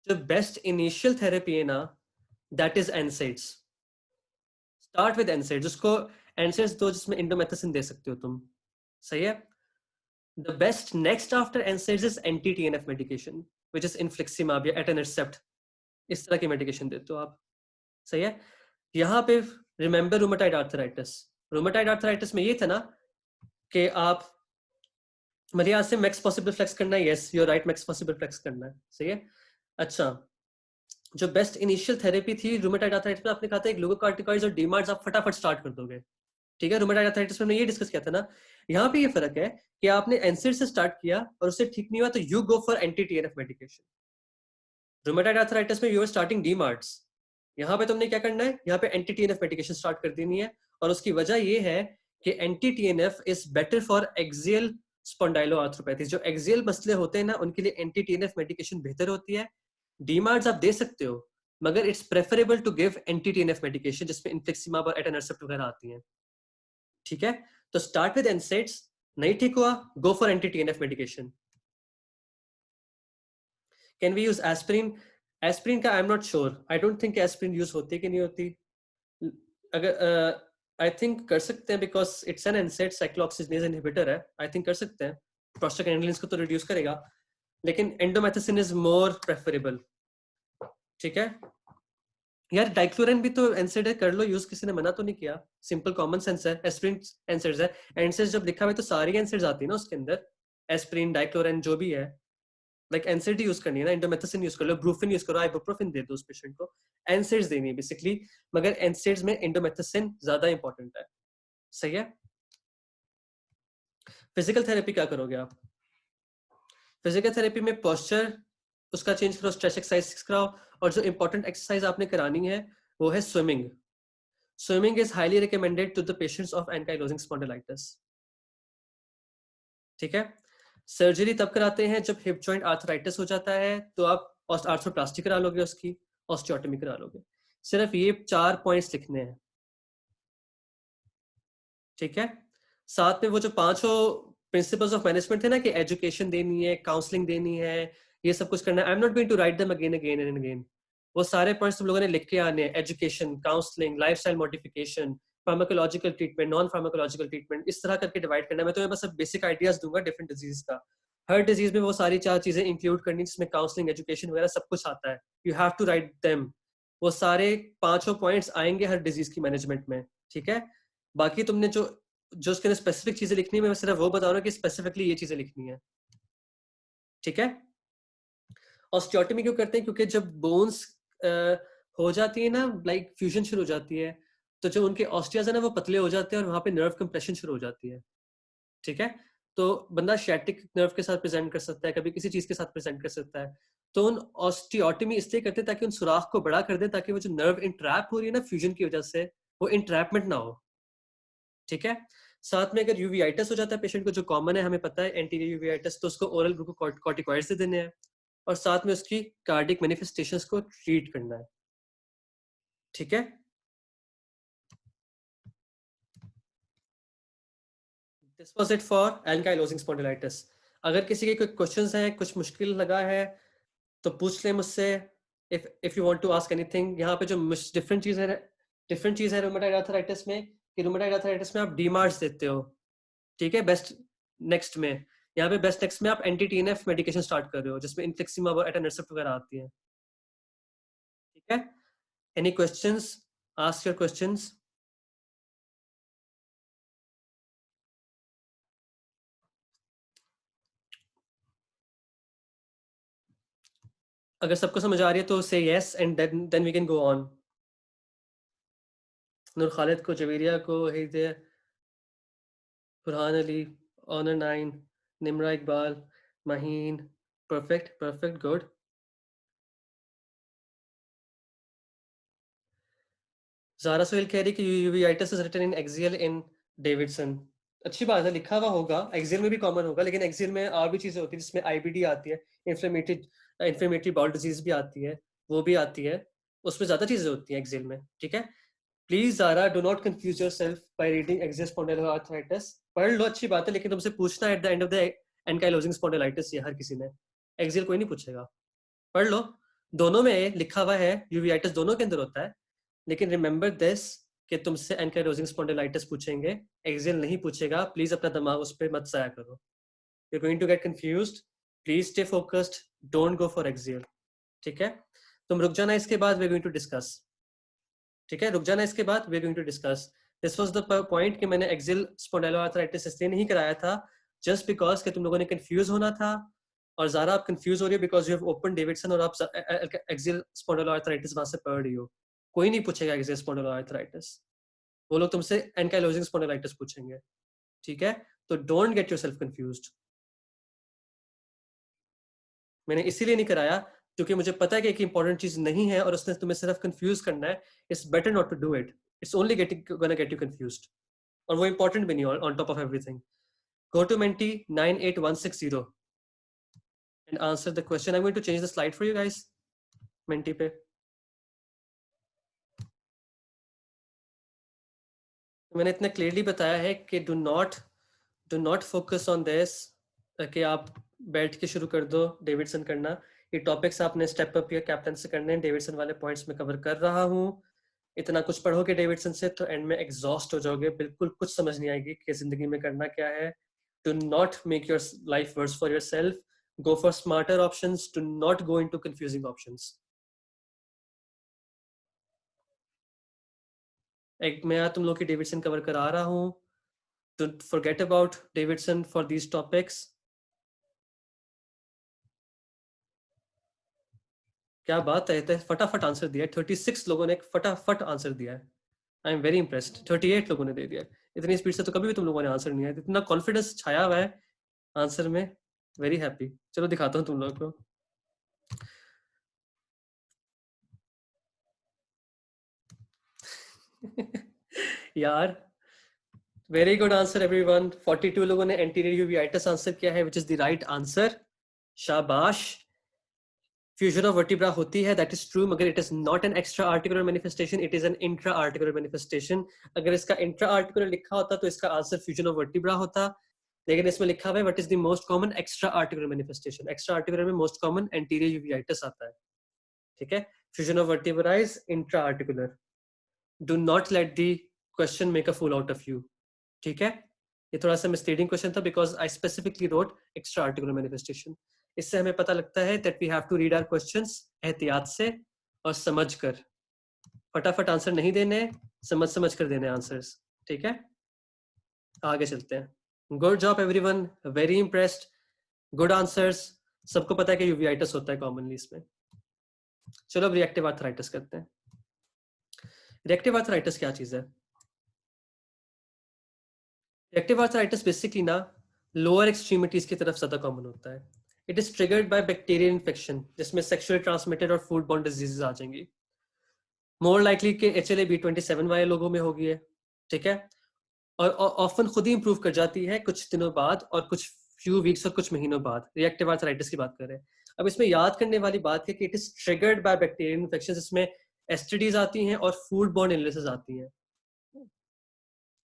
जो बेस्ट इनिशियल थेरेपी है ना, that is NSAIDs. Start with NSAIDs, उसको एनसेड्स दो जिसमें इंडोमेथासिन दे सकते हो तुम। सही है। The best next after NSAIDs is anti TNF medication which is infliximab या एटनरसेप्ट। इस तरह की मेडिकेशन देते हो आप। सही है। यहाँ पे remember rheumatoid arthritis, rheumatoid arthritis में ये था ना कि आप मेरे यहाँ से मैक्स पॉसिबल फ्लेक्स करना है, yes you right, max possible flex करना है। सही है। अच्छा, जो बेस्ट इनिशियल थेरेपी थी रूमेटाइड आर्थराइटिस में, आपने कहा था ग्लूकोकॉर्टिकॉइड्स और डीमार्ट्स आप फटाफट स्टार्ट कर दोगे। ठीक है, रूमेटाइड आर्थराइटिस में हमने ये डिस्कस किया था ना, यहाँ पे ये फर्क है कि आपने एनसेड से स्टार्ट किया और उससे ठीक नहीं हुआ तो you go for anti TNF medication. Rheumatoid arthritis में यू आर स्टार्टिंग डीमार्ट्स, यहाँ पे तुमने क्या करना है, यहाँ पे एंटी टीएनएफ मेडिकेशन स्टार्ट कर देनी है। और उसकी वजह ये है कि anti TNF is better for axial spondyloarthropathy. जो एक्सियल मसले होते हैं ना, उनके लिए एंटी टीएनएफ मेडिकेशन बेहतर होती है। डीमार्ट्स आप दे सकते हो, मगर it's preferable to give anti TNF medication जिसमें इन्फ्लिक्सिमाब और एटानरसेप्ट वगैरह आती हैं। ठीक है, तो स्टार्ट विद एनसेड्स, नहीं ठीक हुआ go for anti TNF medication. Can we use aspirin? Aspirin का I am not sure, I don't think aspirin use होती कि नहीं होती। अगर आई थिंक कर सकते हैं because it's an एनसेड cyclooxygenase inhibitor है, आई थिंक कर सकते हैं। प्रोस्टाग्लैंडिन्स को तो रिड्यूस करेगा, लेकिन एंडोमेथासिन इज मोर प्रेफरेबल। ठीक है यार, डाइक्लोरेन भी तो एनसेड है, कर लो यूज, किसी ने मना तो नहीं किया। सिंपल कॉमन सेंस है, एस्पिरिन एनसेड्स है। एनसेड्स जब लिखा हुआ है तो सारी एनसेड्स आती है ना उसके अंदर, एस्पिरिन डाइक्लोरेन जो भी है। लाइक एनसेड यूज करनी है ना, इंडोमेथासिन यूज कर लो, ब्रूफिन यूज करो, आइबुप्रोफिन दे दो उस पेशेंट को। एनसेड्स देनी है बेसिकली, मगर एनसेड्स में इंडोमेथासिन ज्यादा इंपॉर्टेंट है। सही है। फिजिकल थेरेपी क्या करोगे आप? फिजिकल थेरेपी में पोस्चर उसका चेंज करो, स्ट्रेच एक्सरसाइज कराओ, और जो इंपॉर्टेंट एक्सरसाइज आपने करानी है वो है swimming. Swimming is highly recommended to the patients of ankylosing spondylitis. ठीक है, सर्जरी तब कराते हैं जब हिप जॉइंट आर्थराइटिस हो जाता है, तो आप आर्थ्रोप्लास्टी करा लोगे, उसकी ऑस्टियोटमी करा लोगे। सिर्फ ये 4 पॉइंट्स लिखने हैं। ठीक है, साथ में वो जो 5 प्रिंसिपल्स ऑफ मैनेजमेंट थे ना, कि एजुकेशन देनी है, काउंसलिंग देनी है, ये सब कुछ करना है। I am not going to write them again again and again. वो सारे पॉइंट्स तुम लोगों ने लिख के आने हैं, education, counselling, lifestyle modification, pharmacological treatment, non pharmacological treatment, इस तरह करके डिवाइड करना है। मैं तुम्हें बस बेसिक आइडियाज दूंगा डिफरेंट डिजीज का। हर डिजीज में वो सारी 4 चीजें इंक्लूड करनी, जिसमें काउंसलिंग, एजुकेशन वगैरह सब कुछ आता है। You have to write them. वो सारे 5 पॉइंट्स आएंगे हर डिजीज की मैनेजमेंट में। ठीक है, बाकी तुमने जो जो उसके अंदर स्पेसिफिक चीजें लिखनी है, मैं सिर्फ वो बता रहा हूँ कि स्पेसिफिकली ये चीजें लिखनी है। ठीक है, ऑस्टियोटमी क्यों करते हैं? क्योंकि जब बोन्स हो जाती है ना, लाइक फ्यूजन शुरू हो जाती है, तो जो उनके ऑस्टियाज है ना वो पतले हो जाते हैं और वहां पे नर्व कंप्रेशन शुरू हो जाती है। ठीक है, तो बंदा शैटिक नर्व के साथ प्रेजेंट कर सकता है, कभी किसी चीज के साथ प्रेजेंट कर सकता है। तो उन ऑस्टियोटमी इसलिए करते हैं ताकि उन सुराख को बड़ा कर दे, ताकि वो जो नर्व इंट्रैप हो रही है ना फ्यूजन की वजह से, वो इंट्रैपमेंट ना हो। ठीक है, साथ में अगर यूवीआइटिस हो जाता है पेशेंट को, जो कॉमन है हमें पता है, एंटीरियर यूवीआइटिस, तो उसको ओरल ग्लूकोकॉर्टिकॉइड्स दे देने हैं, और साथ में उसकी कार्डिक मैनिफेस्टेशंस को ट्रीट करना है। ठीक है, this was it for ankylosing spondylitis. अगर किसी के कोई क्वेश्चंस हैं, कुछ मुश्किल लगा है तो पूछ लें मुझसे। If you want to ask anything. यहाँ पे जो डिफरेंट चीज है रूमेटाइड आर्थराइटिस में, कि रूमेटाइड आर्थराइटिस में आप डीमार्स देते हो। ठीक है, बेस्ट नेक्स्ट में, यहाँ पे बेस्ट नेक्स्ट में आप एंटी टीएनएफ मेडिकेशन स्टार्ट कर रहे हो, जिसमें इन्फ्लिक्सिमाब और एटानरसेप्ट वगैरह आती है। ठीक है, any questions? Ask your questions. अगर सबको समझ आ रही है तो say yes, and then we can go on. Noor Khalid को, जवेरिया को, हिदे, फरहान अली, ऑनर 9, Nimra Iqbal, Maheen, perfect perfect, good. Zara Sohail कह रही कि uveitis is written in axial in Davidson. अच्छी बात है, लिखा हुआ होगा, एक्सियल में भी कॉमन होगा, लेकिन एक्सियल में और भी चीजें होती है, जिसमें आईबीडी आती है, इन्फ्लेमेटरी बाउल डिजीज भी आती है, वो भी आती है, उसमें ज्यादा चीजें होती हैं एक्सियल में। ठीक है, please Zara do not confuse yourself by reading axial spondyloarthritis. पढ़ लो, अच्छी बात है, लेकिन तुमसे पूछना at the end of the ankylosing spondylitis, ये हर किसी ने, एक्सियल कोई नहीं पूछेगा। पढ़ लो, दोनों में लिखा हुआ है, यूवीआइटिस दोनों के अंदर होता है, लेकिन रिमेंबर दिस कि तुमसे एंकाइलोजिंग स्पॉन्डिलाइटिस पूछेंगे, एक्सियल नहीं पूछेगा। प्लीज अपना दिमाग उस पर मत जाया करो, you are going to get confused. Please stay focused, don't go for axial. ठीक है, तुम रुक जाना, इसके बाद we are going to discuss. ठीक है, रुक जाना, इसके बाद we are going to discuss. This was the point कि मैंने एक्सियल स्पॉन्डिलोआर्थराइटिस इसलिए नहीं कराया था, जस्ट बिकॉज कि तुम लोगों ने कंफ्यूज होना था। और ज़ारा आप कंफ्यूज हो रही हो because you have open Davidson, और आप एक्सियल स्पॉन्डिलोआर्थराइटिस वहां से पढ़ रही हो। कोई नहीं पूछेगा एक्सियल स्पॉन्डिलोआर्थराइटिस। वो लोग तुमसे एंकाइलोजिंग स्पॉन्डिलाइटिस पूछेंगे, ठीक है? तो डोंट गेट योरसेल्फ कंफ्यूज्ड। मैंने इसीलिए नहीं कराया क्योंकि मुझे पता है कि एक इंपॉर्टेंट चीज नहीं है और उसने तुम्हें सिर्फ कंफ्यूज करना है। It's better not to do it, it's only gonna get you confused, और वो इंपॉर्टेंट भी नहीं on top of everything. Go to Menti 98160 and answer the question. I'm going to change the slide for you guys. Menti पे मैंने इतना क्लियरली बताया है कि do not focus on this, कि आप बैठ के शुरू कर दो डेविडसन करना। ये टॉपिक्स आपने स्टेप अप या कैप्टन से करने हैं। डेविडसन वाले पॉइंट्स में कवर कर रहा हूँ। इतना कुछ पढ़ोगे डेविडसन से तो एंड में एग्जॉस्ट हो जाओगे, बिल्कुल कुछ समझ नहीं आएगी कि जिंदगी में करना क्या है। Do not make your life worse for yourself, go for smarter options, do not go into confusing options. एक मैं तुम लोग की डेविडसन कवर करा रहा हूँ। Don't forget about Davidson for these topics. क्या बात है, इतने फटाफट आंसर दिया है। 36 लोगों ने फटाफट आंसर दिया है। I am very impressed. 38 लोगों ने दे दिया। इतनी स्पीड से तो कभी भी तुम लोगों ने आंसर नहीं आया। इतना कॉन्फिडेंस छाया हुआ है आंसर में। Very happy. चलो दिखाता हूँ तुम लोगों को। यार वेरी गुड आंसर एवरीवन। 42 लोगों ने एंटीरियर यूवीआइटिस आंसर किया है, विच इज द राइट आंसर। शाबाश। फ्यूजन ऑफ वर्टिब्रा होती है, दैट इज ट्रू, मगर it is not an extra articular manifestation, it is an intra articular manifestation. अगर इसका इंट्रा आर्टिकुलर लिखा होता तो इसका आंसर फ्यूजन ऑफ वर्टिब्रा होता, लेकिन इसमें लिखा हुआ है what is the most common extra articular manifestation. Extra articular में मोस्ट कॉमन एंटीरियर यूवीआइटिस आता है, ठीक है? Fusion of vertebra is intra articular. Do not let the question make a fool out of you, ठीक है? ये थोड़ा सा मिसलीडिंग क्वेश्चन था because I specifically wrote extra articular manifestation. इससे हमें पता लगता है that we have to read our questions एहतियात से और समझ कर। फटाफट आंसर नहीं देने, समझ समझ कर देने आंसर्स, ठीक है? आगे चलते हैं। Good job everyone, very impressed, good answers. सबको पता है कि यूवीआइटिस होता है कॉमनली इसमें। चलो अब रिएक्टिव आर्थराइटिस करते हैं। रिएक्टिव आर्थराइटिस क्या चीज है? रिएक्टिव आर्थराइटिस बेसिकली ना लोअर एक्सट्रीमिटीज की तरफ ज्यादा कॉमन होता है। It is triggered by bacterial infection, जिसमें सेक्सुअली ट्रांसमिटेड और फूड बॉर्न डिजीजेस आ जाएंगी। मोर लाइकली कि HLA-B27 वाले लोगों में होगी है, ठीक है? और ऑफन खुद ही इंप्रूव कर जाती है कुछ दिनों बाद और कुछ फ्यू वीक्स और कुछ महीनों बाद। रिएक्टिव आर्थराइटिस की बात करें, अब इसमें याद करने वाली बात है कि it is triggered by bacterial infection, जिसमें एसटीडीज आती हैं और फूड बॉर्न इलनेसेस आती हैं।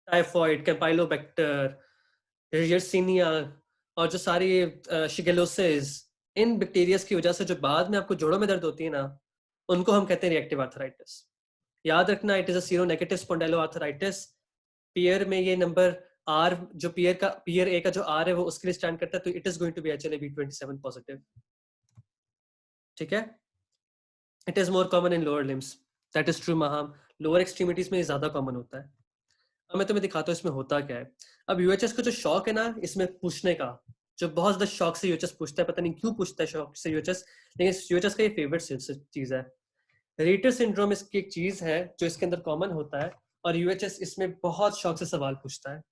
टाइफॉइड, कैम्पाइलोबैक्टर, यर्सीनिया और जो सारी शिगेलोसिस, इन बैक्टीरियाज की वजह से जो बाद में आपको जोड़ों में दर्द होती है ना, उनको हम कहते हैं रिएक्टिव आर्थराइटिस। याद रखना, it is a seronegative spondyloarthritis. पीयर में ये नंबर आर, जो पीयर ए का जो आर है वो उसके लिए स्टैंड करता है, तो it is going to be HLA-B27 positive, ठीक है? It is more common in lower limbs, that is true महाम। लोअर एक्सट्रीमिटीज में ज्यादा कॉमन होता है। अब मैं तुम्हें दिखाता हूँ इसमें होता क्या है। अब यूएचएस का जो शौक है ना इसमें पूछने का, जो बहुत ज्यादा शौक से यूएचएस पूछता है, पता नहीं क्यों पूछता है शौक से यूएचएस, लेकिन यूएचएस का ये फेवरेट चीज है। रीटर सिंड्रोम इसकी एक चीज है जो इसके अंदर कॉमन होता है, और यूएचएस इसमें बहुत शौक से सवाल पूछता है।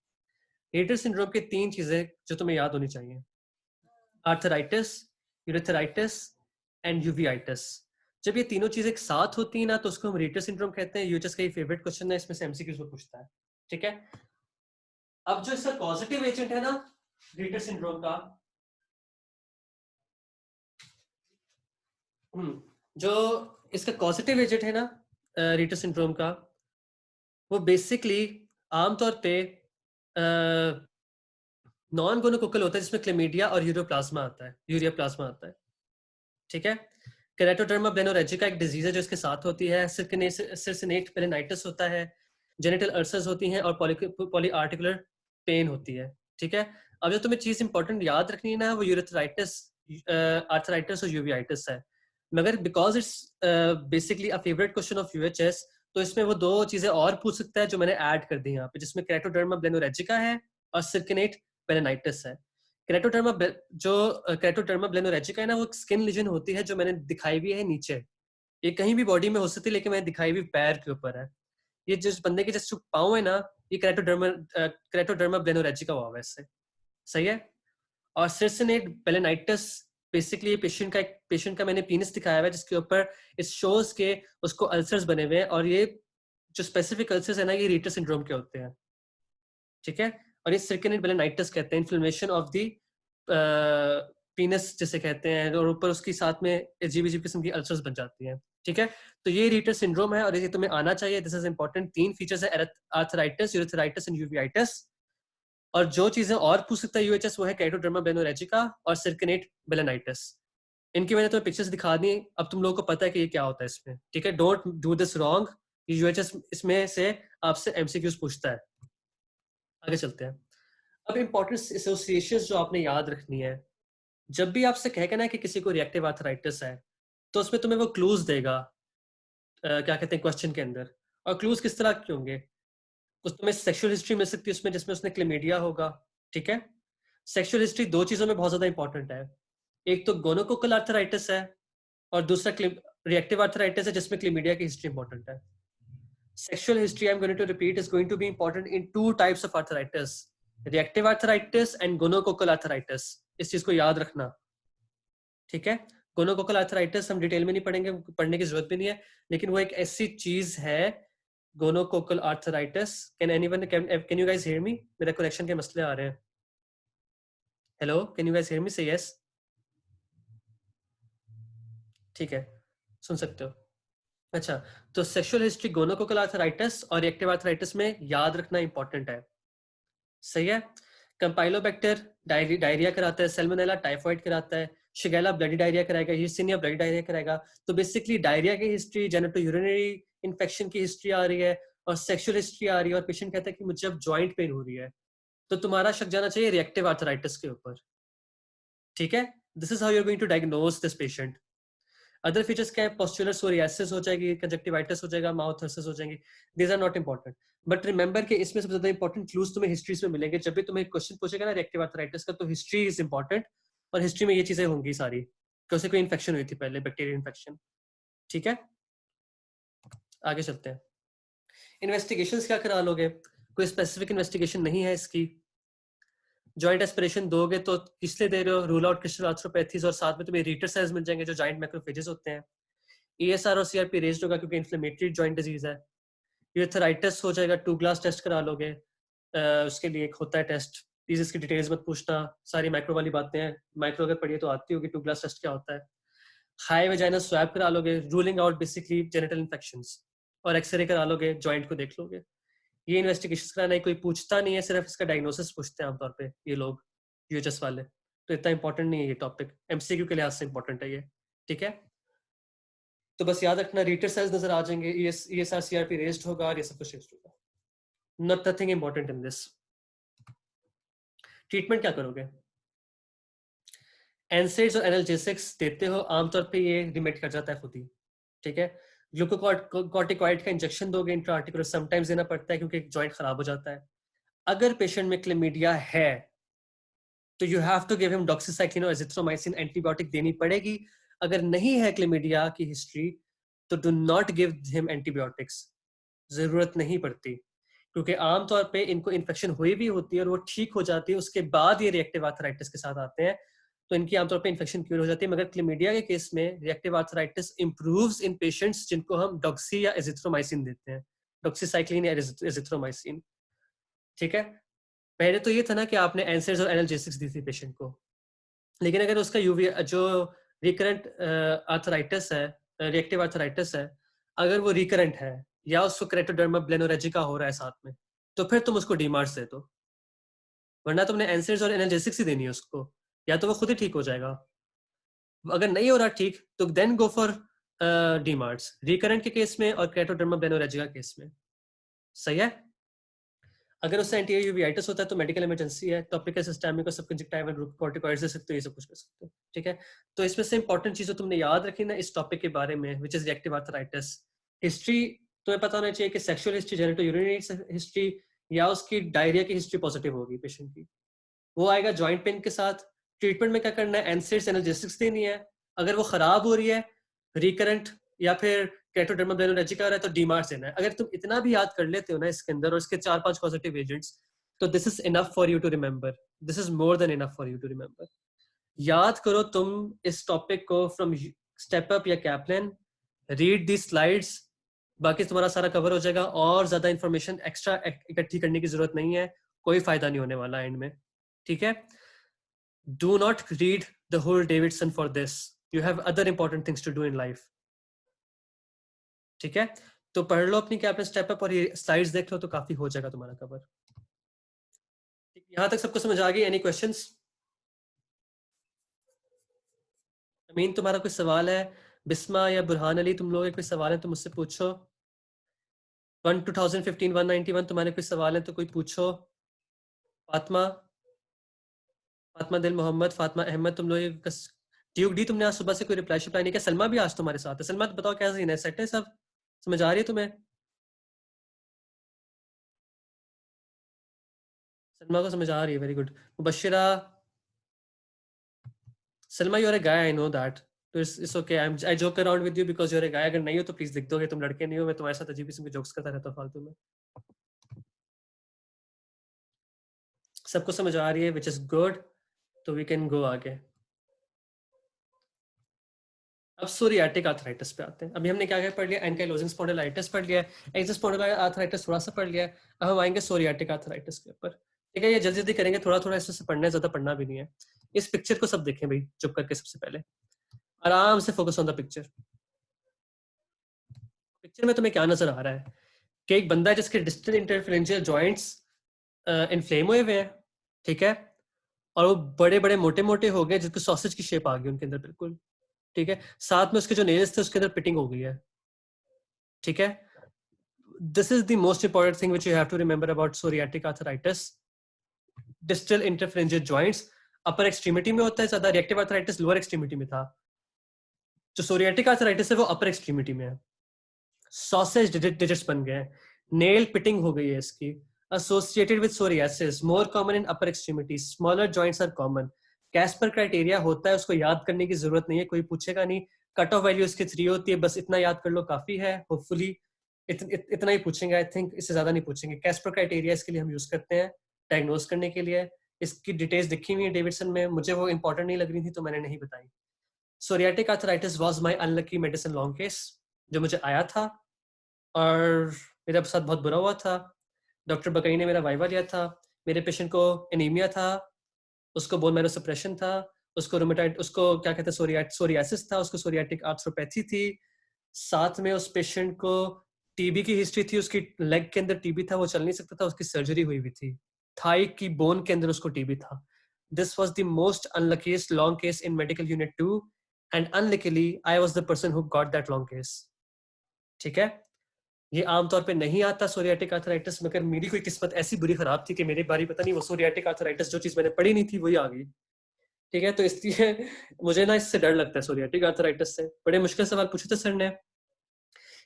रीटर सिंड्रोम की 3 चीजें जो तुम्हें याद होनी चाहिए: आर्थराइटिस, यूरेथराइटिस एंड यूवीआइटिस। जब ये तीनों चीजें एक साथ होती है ना तो उसको हम रीटर सिंड्रोम कहते हैं। यूएचएस का ये फेवरेट क्वेश्चन है, इसमें से एमसीक्यूज में पूछता है, ठीक है? अब जो इसका पॉजिटिव एजेंट है ना रीटर सिंड्रोम का, जो इसका पॉजिटिव एजेंट है ना रीटर सिंड्रोम का, वो बेसिकली आमतौर पे नॉन गोनोकोकल होता है, जिसमें क्लेमीडिया और यूरियोप्लाज्मा आता है, यूरिया प्लाज्मा आता है, ठीक है? केराटोडर्मा ब्लेनोरेजिका एक डिजीज है जो इसके साथ होती है। सिर्सिनेट पेरिनाइटिस होता है, जेनिटल अल्सर्स होती हैं और पॉलीआर्टिकुलर पेन होती है, ठीक है? अब जो तुम्हें चीज इंपॉर्टेंट याद रखनी है ना वो यूरेथराइटिस, आर्थराइटिस और यूवीआइटिस है। मगर because it's basically a favourite question of UHS, तो इसमें वो 2 चीजें और पूछ सकता है जो मैंने ऐड कर दी यहाँ पे, जिसमें केराटोडर्मा ब्लेनोरेजिका है और सिर्किनेट पेरिनाइटिस है। केराटोडर्मा जो केराटोडर्मा ब्लेनोरेजिका है ना, वो स्किन लीजन होती है जो मैंने दिखाई भी है नीचे। ये कहीं भी बॉडी में हो सकती है, लेकिन मैंने दिखाई भी पैर के ऊपर है। ये जिस बंदे के जिस पाँव है ना, ये केराटोडर्मा ब्लेनोरेजिका हुआ है इससे, सही है। और सिर्सिनेट बेलेनाइटिस बेसिकली पेशेंट का मैंने पीनिस दिखाया हुआ है जिसके ऊपर इट शोज के उसको अल्सर्स बने हुए हैं, और ये जो स्पेसिफिक अल्सर्स है ना, ये रीटर सिंड्रोम के होते हैं, ठीक है। और ये सिर्सिनेट बेलेनाइटिस कहते हैं, इन्फ्लेमेशन ऑफ द पीनस जिसे कहते हैं, और ऊपर उसकी साथ में अजीब अजीब किस्म की अल्सर्स बन जाती हैं, ठीक है। तो ये रीटर सिंड्रोम है और ये तुम्हें आना चाहिए, दिस इज इंपॉर्टेंट। 3 फीचर्स है, आर्थराइटिस, यूरेथराइटिस एंड यूवेइटिस। और जो चीजें और पूछ सकता है यूएचएस वो है केराटोडर्मा ब्लेनोरेजिका और सिर्सिनेट बेलेनाइटिस। इनकी मैंने तुम्हें पिक्चर्स दिखा दी, अब तुम लोगों को पता है कि ये क्या होता है इसमें, ठीक है। Don't do this wrong, UHS इसमें से आपसे एमसीक्यूज पूछता है। आगे चलते हैं। अब इंपॉर्टेंट एसोसिएशंस जो आपने याद रखनी है, जब भी आपसे कहेगा ना कि किसी को रिएक्टिव आर्थराइटिस है, तो उसमें तुम्हें वो क्लूज देगा, क्या कहते हैं क्वेश्चन के अंदर। और क्लूज किस तरह के होंगे, कुछ तुम्हें सेक्सुअल हिस्ट्री मिल सकती है उसमें जिसमें उसने क्लेमीडिया होगा, ठीक है। सेक्सुअल हिस्ट्री 2 चीजों में बहुत ज्यादा इंपॉर्टेंट है, एक तो गोनोकोकल आर्थराइटिस है और दूसरा रिएक्टिव आर्थराइटिस है जिसमें क्लेमीडिया की हिस्ट्री इंपॉर्टेंट है। Sexual history, I'm going to repeat, is going to be important in 2 types of arthritis, reactive arthritis and gonococcal arthritis. इस चीज को याद रखना, ठीक है। गोनोकोकल आर्थराइटिस हम डिटेल में नहीं पढ़ेंगे, पढ़ने की जरूरत भी नहीं है, लेकिन वो एक ऐसी चीज है gonococcal arthritis. Can you guys hear me? मेरा कनेक्शन के मसले आ रहे हैं। Hello, can you guys hear me? से यस, ठीक है, सुन सकते हो। अच्छा, तो सेक्सुअल हिस्ट्री गोनोकोकल आर्थराइटिस और रिएक्टिव आर्थराइटिस में याद रखना इंपॉर्टेंट है, सही है। कंपाइलोबैक्टर डायरिया कराता है, सैल्मोनेला टाइफाइड कराता है, शिगेला ब्लडी डायरिया कराएगा, यर्सिनिया ब्लडी डायरिया कराएगा। तो बेसिकली डायरिया की हिस्ट्री, जेनेटो यूरिनरी इन्फेक्शन की हिस्ट्री आ रही है और सेक्सुअल हिस्ट्री आ रही है, और पेशेंट कहता है कि मुझे अब जॉइंट पेन हो रही है, तो तुम्हारा शक जाना चाहिए रिएक्टिव आर्थराइटिस के ऊपर, ठीक है। This is how you are going to diagnose this patient. Other features क्या है, पोस्चुलर सोरियासिस हो जाएगी, कंजक्टिवाइटिस हो जाएगा, माउथ हर्सेस हो जाएंगी, these are not important. But remember कि इसमें सबसे ज्यादा इंपॉर्टेंट क्लूज तुम्हें हिस्ट्रीज में मिलेंगे। जब भी तुम्हें क्वेश्चन पूछेगा ना रिएक्टिव आर्थराइटिस का, तो हिस्ट्री इज इंपॉर्टेंट, और हिस्ट्री में ये चीजें होंगी सारी कि उसे कोई इन्फेक्शन हुई थी पहले, बैक्टीरियल इन्फेक्शन, ठीक है। आगे चलते हैं। इन्वेस्टिगेशंस क्या करा लोगे? कोई स्पेसिफिक इन्वेस्टिगेशन नहीं है इसकी। जॉइंट एस्पिरेशन दोगे तो किसलिए दे रहे हो? रूल आउट क्रिस्टल आर्थ्रोपैथीज, और साथ में तुम्हें रीटर सेल्स मिल जाएंगे जो जॉइंट मैक्रोफेजेस होते हैं। ESR और CRP रेज्ड होगा क्योंकि इन्फ्लेमेटरी जॉइंट डिजीज है। यूरेथराइटिस हो जाएगा, 2 ग्लास टेस्ट करा लोगे, उसके लिए एक होता है टेस्ट, प्लीज इसकी डिटेल्स मत पूछना, सारी माइक्रो वाली बातें हैं, माइक्रो अगर पढ़िए तो आती होगी 2 ग्लास टेस्ट क्या होता है। हाई वेजाइनल स्वैब करा लोगे, ruling out basically genital infections, और एक्सरे करा लोगे, जॉइंट को देख लोगे। ये इन्वेस्टिगेशन कराना है, कोई पूछता नहीं है, सिर्फ इसका डायग्नोसिस पूछते हैं आमतौर पे ये लोग, यूएचएस वाले। तो इतना इंपॉर्टेंट नहीं है ये टॉपिक, MCQ के लिहाज से इंपॉर्टेंट है ये, ठीक है। तो बस याद रखना, रीटर सेल्स नजर आ जाएंगे, ESR CRP रेज्ड होगा और ये सब कुछ रेज्ड होगा, not nothing important in this. Treatment क्या करोगे? एनसेड्स और एनाल्जेसिक्स देते हो, आमतौर पे ये रिमेट कर जाता है खुद ही, ठीक है। ग्लूकोकॉर्टिकॉइड का इंजेक्शन दोगे इंट्राआर्टिकुलर, समटाइम्स देना पड़ता है क्योंकि जॉइंट खराब हो जाता है। अगर पेशेंट में क्लेमीडिया है तो you have to give him doxycycline और एजिथ्रोमाइसिन, एंटीबायोटिक देनी पड़ेगी। अगर नहीं है क्लेमीडिया की हिस्ट्री तो do not give him antibiotics, जरूरत नहीं पड़ती, क्योंकि आमतौर पे इनको इन्फेक्शन हुई भी होती है और वो ठीक हो जाती है, उसके बाद ये रिएक्टिव आर्थराइटिस के साथ आते हैं, तो इनकी आमतौर पे इन्फेक्शन क्योर हो जाती है। मगर क्लेमीडिया के केस में रिएक्टिव आर्थराइटिस इंप्रूव्स इन पेशेंट्स जिनको हम डॉक्सी या एजिथ्रोमाइसिन देते हैं, डॉक्सीसाइक्लिन या एजिथ्रोमाइसिन, ठीक है। पहले तो ये था ना कि आपने एनसेड्स और एनाल्जेसिक्स दी थी पेशेंट को, लेकिन अगर उसका यूवी जो रिकरेंट आर्थराइटिस है, रिएक्टिव आर्थराइटिस है, अगर वो रिकरेंट है या उसको केराटोडर्मा ब्लेनोरेजिका हो रहा है साथ में, तो फिर तुम उसको डीमार्स दे दो, वरना तुमने एनसेड्स और एनाल्जेसिक्स ही देनी है उसको, या तो वो खुद ही ठीक हो जाएगा। अगर नहीं हो रहा ठीक तो देन गो फॉर डीमार्स, रिकरेंट के केस में और केराटोडर्मा ब्लेनोरेजिका केस में, सही है। अगर उससे एंटीयूवीआइटिस होता है तो मेडिकल इमरजेंसी है, टॉपिकल सिस्टेमिक और सबकंजक्टिवल कॉर्टिकॉइड्स दे सकते हो, ये सब कुछ कर सकते हो, ठीक है। तो इसमें से इंपॉर्टेंट चीजें तुमने याद रखी ना इस टॉपिक के बारे में, which is reactive arthritis. History तुम्हें पता होना चाहिए कि sexual history, genito urinary history या उसकी डायरिया की हिस्ट्री पॉजिटिव होगी पेशेंट की, वो आएगा जॉइंट पेन के साथ। ट्रीटमेंट में क्या करना है? एनसेड्स एनाल्जेसिक्स देनी है। अगर वो खराब हो रही है, रिकरेंट या फिर केटोडर्मा ब्लेनोरेजिका है तो डीमार्स देना है। अगर तुम इतना भी याद कर लेते हो ना इसके अंदर और इसके 4-5 पॉजिटिव एजेंट्स, तो this is enough for you to remember, this is more than enough for you to remember. याद करो तुम इस टॉपिक को फ्रॉम स्टेप अप या कैप्लन, रीड दी स्लाइड्स, बाकी तुम्हारा सारा कवर हो जाएगा। और ज्यादा इंफॉर्मेशन एक्स्ट्रा इकट्ठी करने की जरूरत नहीं है, कोई फायदा नहीं होने वाला एंड में, ठीक है। Do not read the whole Davidson for this, you have other important things to do in life, ठीक है। तो पढ़ लो अपनी कैप्टन स्टेप अप और ये स्लाइड्स देख लो तो काफी हो जाएगा तुम्हारा कवर। यहां तक सबको समझ आ गई? Any questions? अमीन तुम्हारा कोई सवाल है? बिस्मा या बुरहान अली तुम लोग कोई सवाल है तो मुझसे पूछो। 2015 191 तुम्हारे कोई सवाल है तो कोई पूछो। फातिमा, फातिमा दिल मोहम्मद, फातिमा अहमद, तुम लोग ट्यूब डी तुमने आज सुबह से कोई रिप्लाई शिप्लाई नहीं किया। सलमा भी आज तुम्हारे साथ है। सलमा तो बताओ क्या सीन है, सेट है सब? समझ आ रही है तुम्हें? सलमा को समझ आ रही है, very good. Mubashira, Salma you are a guy, I know that, तो it's okay, I joke around with you because you are a guy. अगर नहीं हो तो प्लीज लिख दोगे, तुम लड़के नहीं हो, मैं तुम्हारे साथ अजीब किस्म के जोक्स करता रहता हूं फालतू में। सबको समझ आ रही है, विच इज गुड, तो वी कैन गो आगे। अब सोरियाटिक आर्थराइटिस पे आते हैं। अभी हमने क्या क्या पढ़ लिया? एंकाइलोजिंग स्पॉन्डिलाइटिस पढ़ लिया, एक्सिस स्पॉन्डिलाइटिस आर्थराइटिस थोड़ा सा पढ़ लिया। अब हम आएंगे सोरियाटिक आर्थराइटिस के ऊपर, ठीक है। ये जल्दी जल्दी करेंगे, थोड़ा थोड़ा इससे पढ़ना है, ज्यादा पढ़ना भी नहीं है। इस पिक्चर को सब देखें भाई चुप करके, सबसे पहले आराम से focus on the picture. Picture में तुम्हें क्या नजर आ रहा है कि एक बंदा है जिसके डिस्टल इंटरफेरेंशियल जॉइंट्स इन्फ्लेम हुए हुए हैं, ठीक है, और वो बड़े बड़े मोटे मोटे हो गए, जिसको सॉसेज की शेप आ गई उनके अंदर बिल्कुल, ठीक है। साथ में उसके जो नेल्स थे उसके अंदर पिटिंग हो गई है, ठीक है। This is the most important thing which you have to remember about psoriatic arthritis. Distal interferential joints upper extremity में होता है ज्यादा, रिएक्टिव आर्थराइटिस लोअर एक्सट्रीमिटी में था। जो सोरियाटिक आर्थराइटिस है वो अपर एक्सट्रीमिटी में है। सॉसेज डिजिट्स बन गए, नेल पिटिंग हो गई है इसकी। Associated with psoriasis, more common in upper extremity, smaller joints are common. CASPAR criteria होता है, उसको याद करने की जरूरत नहीं है, कोई पूछेगा नहीं। कट ऑफ वैल्यू इसकी 3 होती है, बस इतना याद कर लो काफी है। होपफुली इतना ही पूछेंगे, आई थिंक इससे ज्यादा नहीं पूछेंगे। कैस्पर क्राइटेरिया इसके लिए हम यूज करते हैं डायग्नोज करने के लिए। इसकी डिटेल्स दिखी हुई है डेविडसन में, मुझे वो इंपॉर्टेंट नहीं लग रही थी तो मैंने नहीं बताई। Psoriatic arthritis was my unlucky medicine long case, जो मुझे आया था और मेरे साथ बहुत बुरा हुआ था। डॉक्टर बकई ने मेरा वाइवा लिया था। मेरे पेशेंट को एनीमिया था, उसको बोन मैरो सप्रेशन था, उसको रूमेटाइड, उसको क्या कहते हैं सोरियासिस था, उसको सोरियाटिक आर्थ्रोपैथी थी। साथ में उस पेशेंट को टीबी की हिस्ट्री थी, उसकी लेग के अंदर टीबी था, वो चल नहीं सकता था, उसकी सर्जरी हुई हुई थी। थाई की बोन के अंदर उसको टीबी था। This was the most unluckiest long case in medical unit 2 and unluckily I was the person who got that long case, ठीक है। ये आमतौर पे नहीं आता सोरियाटिक आर्थराइटिस, मगर मेरी कोई किस्मत ऐसी बुरी खराब थी कि मेरी बारी पता नहीं वो सोरियाटिक आर्थराइटिस जो चीज मैंने पढ़ी नहीं थी वही आ गई, ठीक है। तो इसलिए मुझे ना इससे डर लगता है सोरियाटिक आर्थराइटिस से। बड़े मुश्किल सवाल पूछे थे सर ने।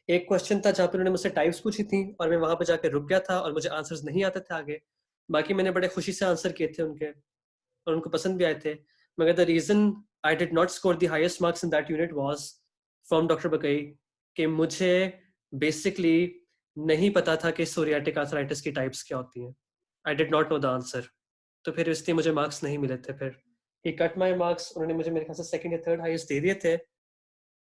एक क्वेश्चन था जहाँ पे उन्होंने मुझसे टाइप्स पूछी थी और मैं वहां पे जाकर रुक गया था और मुझे आंसर्स नहीं आते थे आगे। बाकी मैंने बड़े खुशी से आंसर किए थे उनके और उनको पसंद भी आए थे। मगर the reason I did not score the highest marks in that unit was from doctor Baqai कि मुझे बेसिकली नहीं पता था कि सोरियाटिक आर्थराइटिस की टाइप्स क्या होती हैं। आई did not know the answer, तो फिर इसलिए मुझे मार्क्स नहीं मिले थे। फिर ही कट माई मार्क्स, उन्होंने मुझे मेरे ख्याल से सेकंड या थर्ड हाईएस्ट दे दिए थे,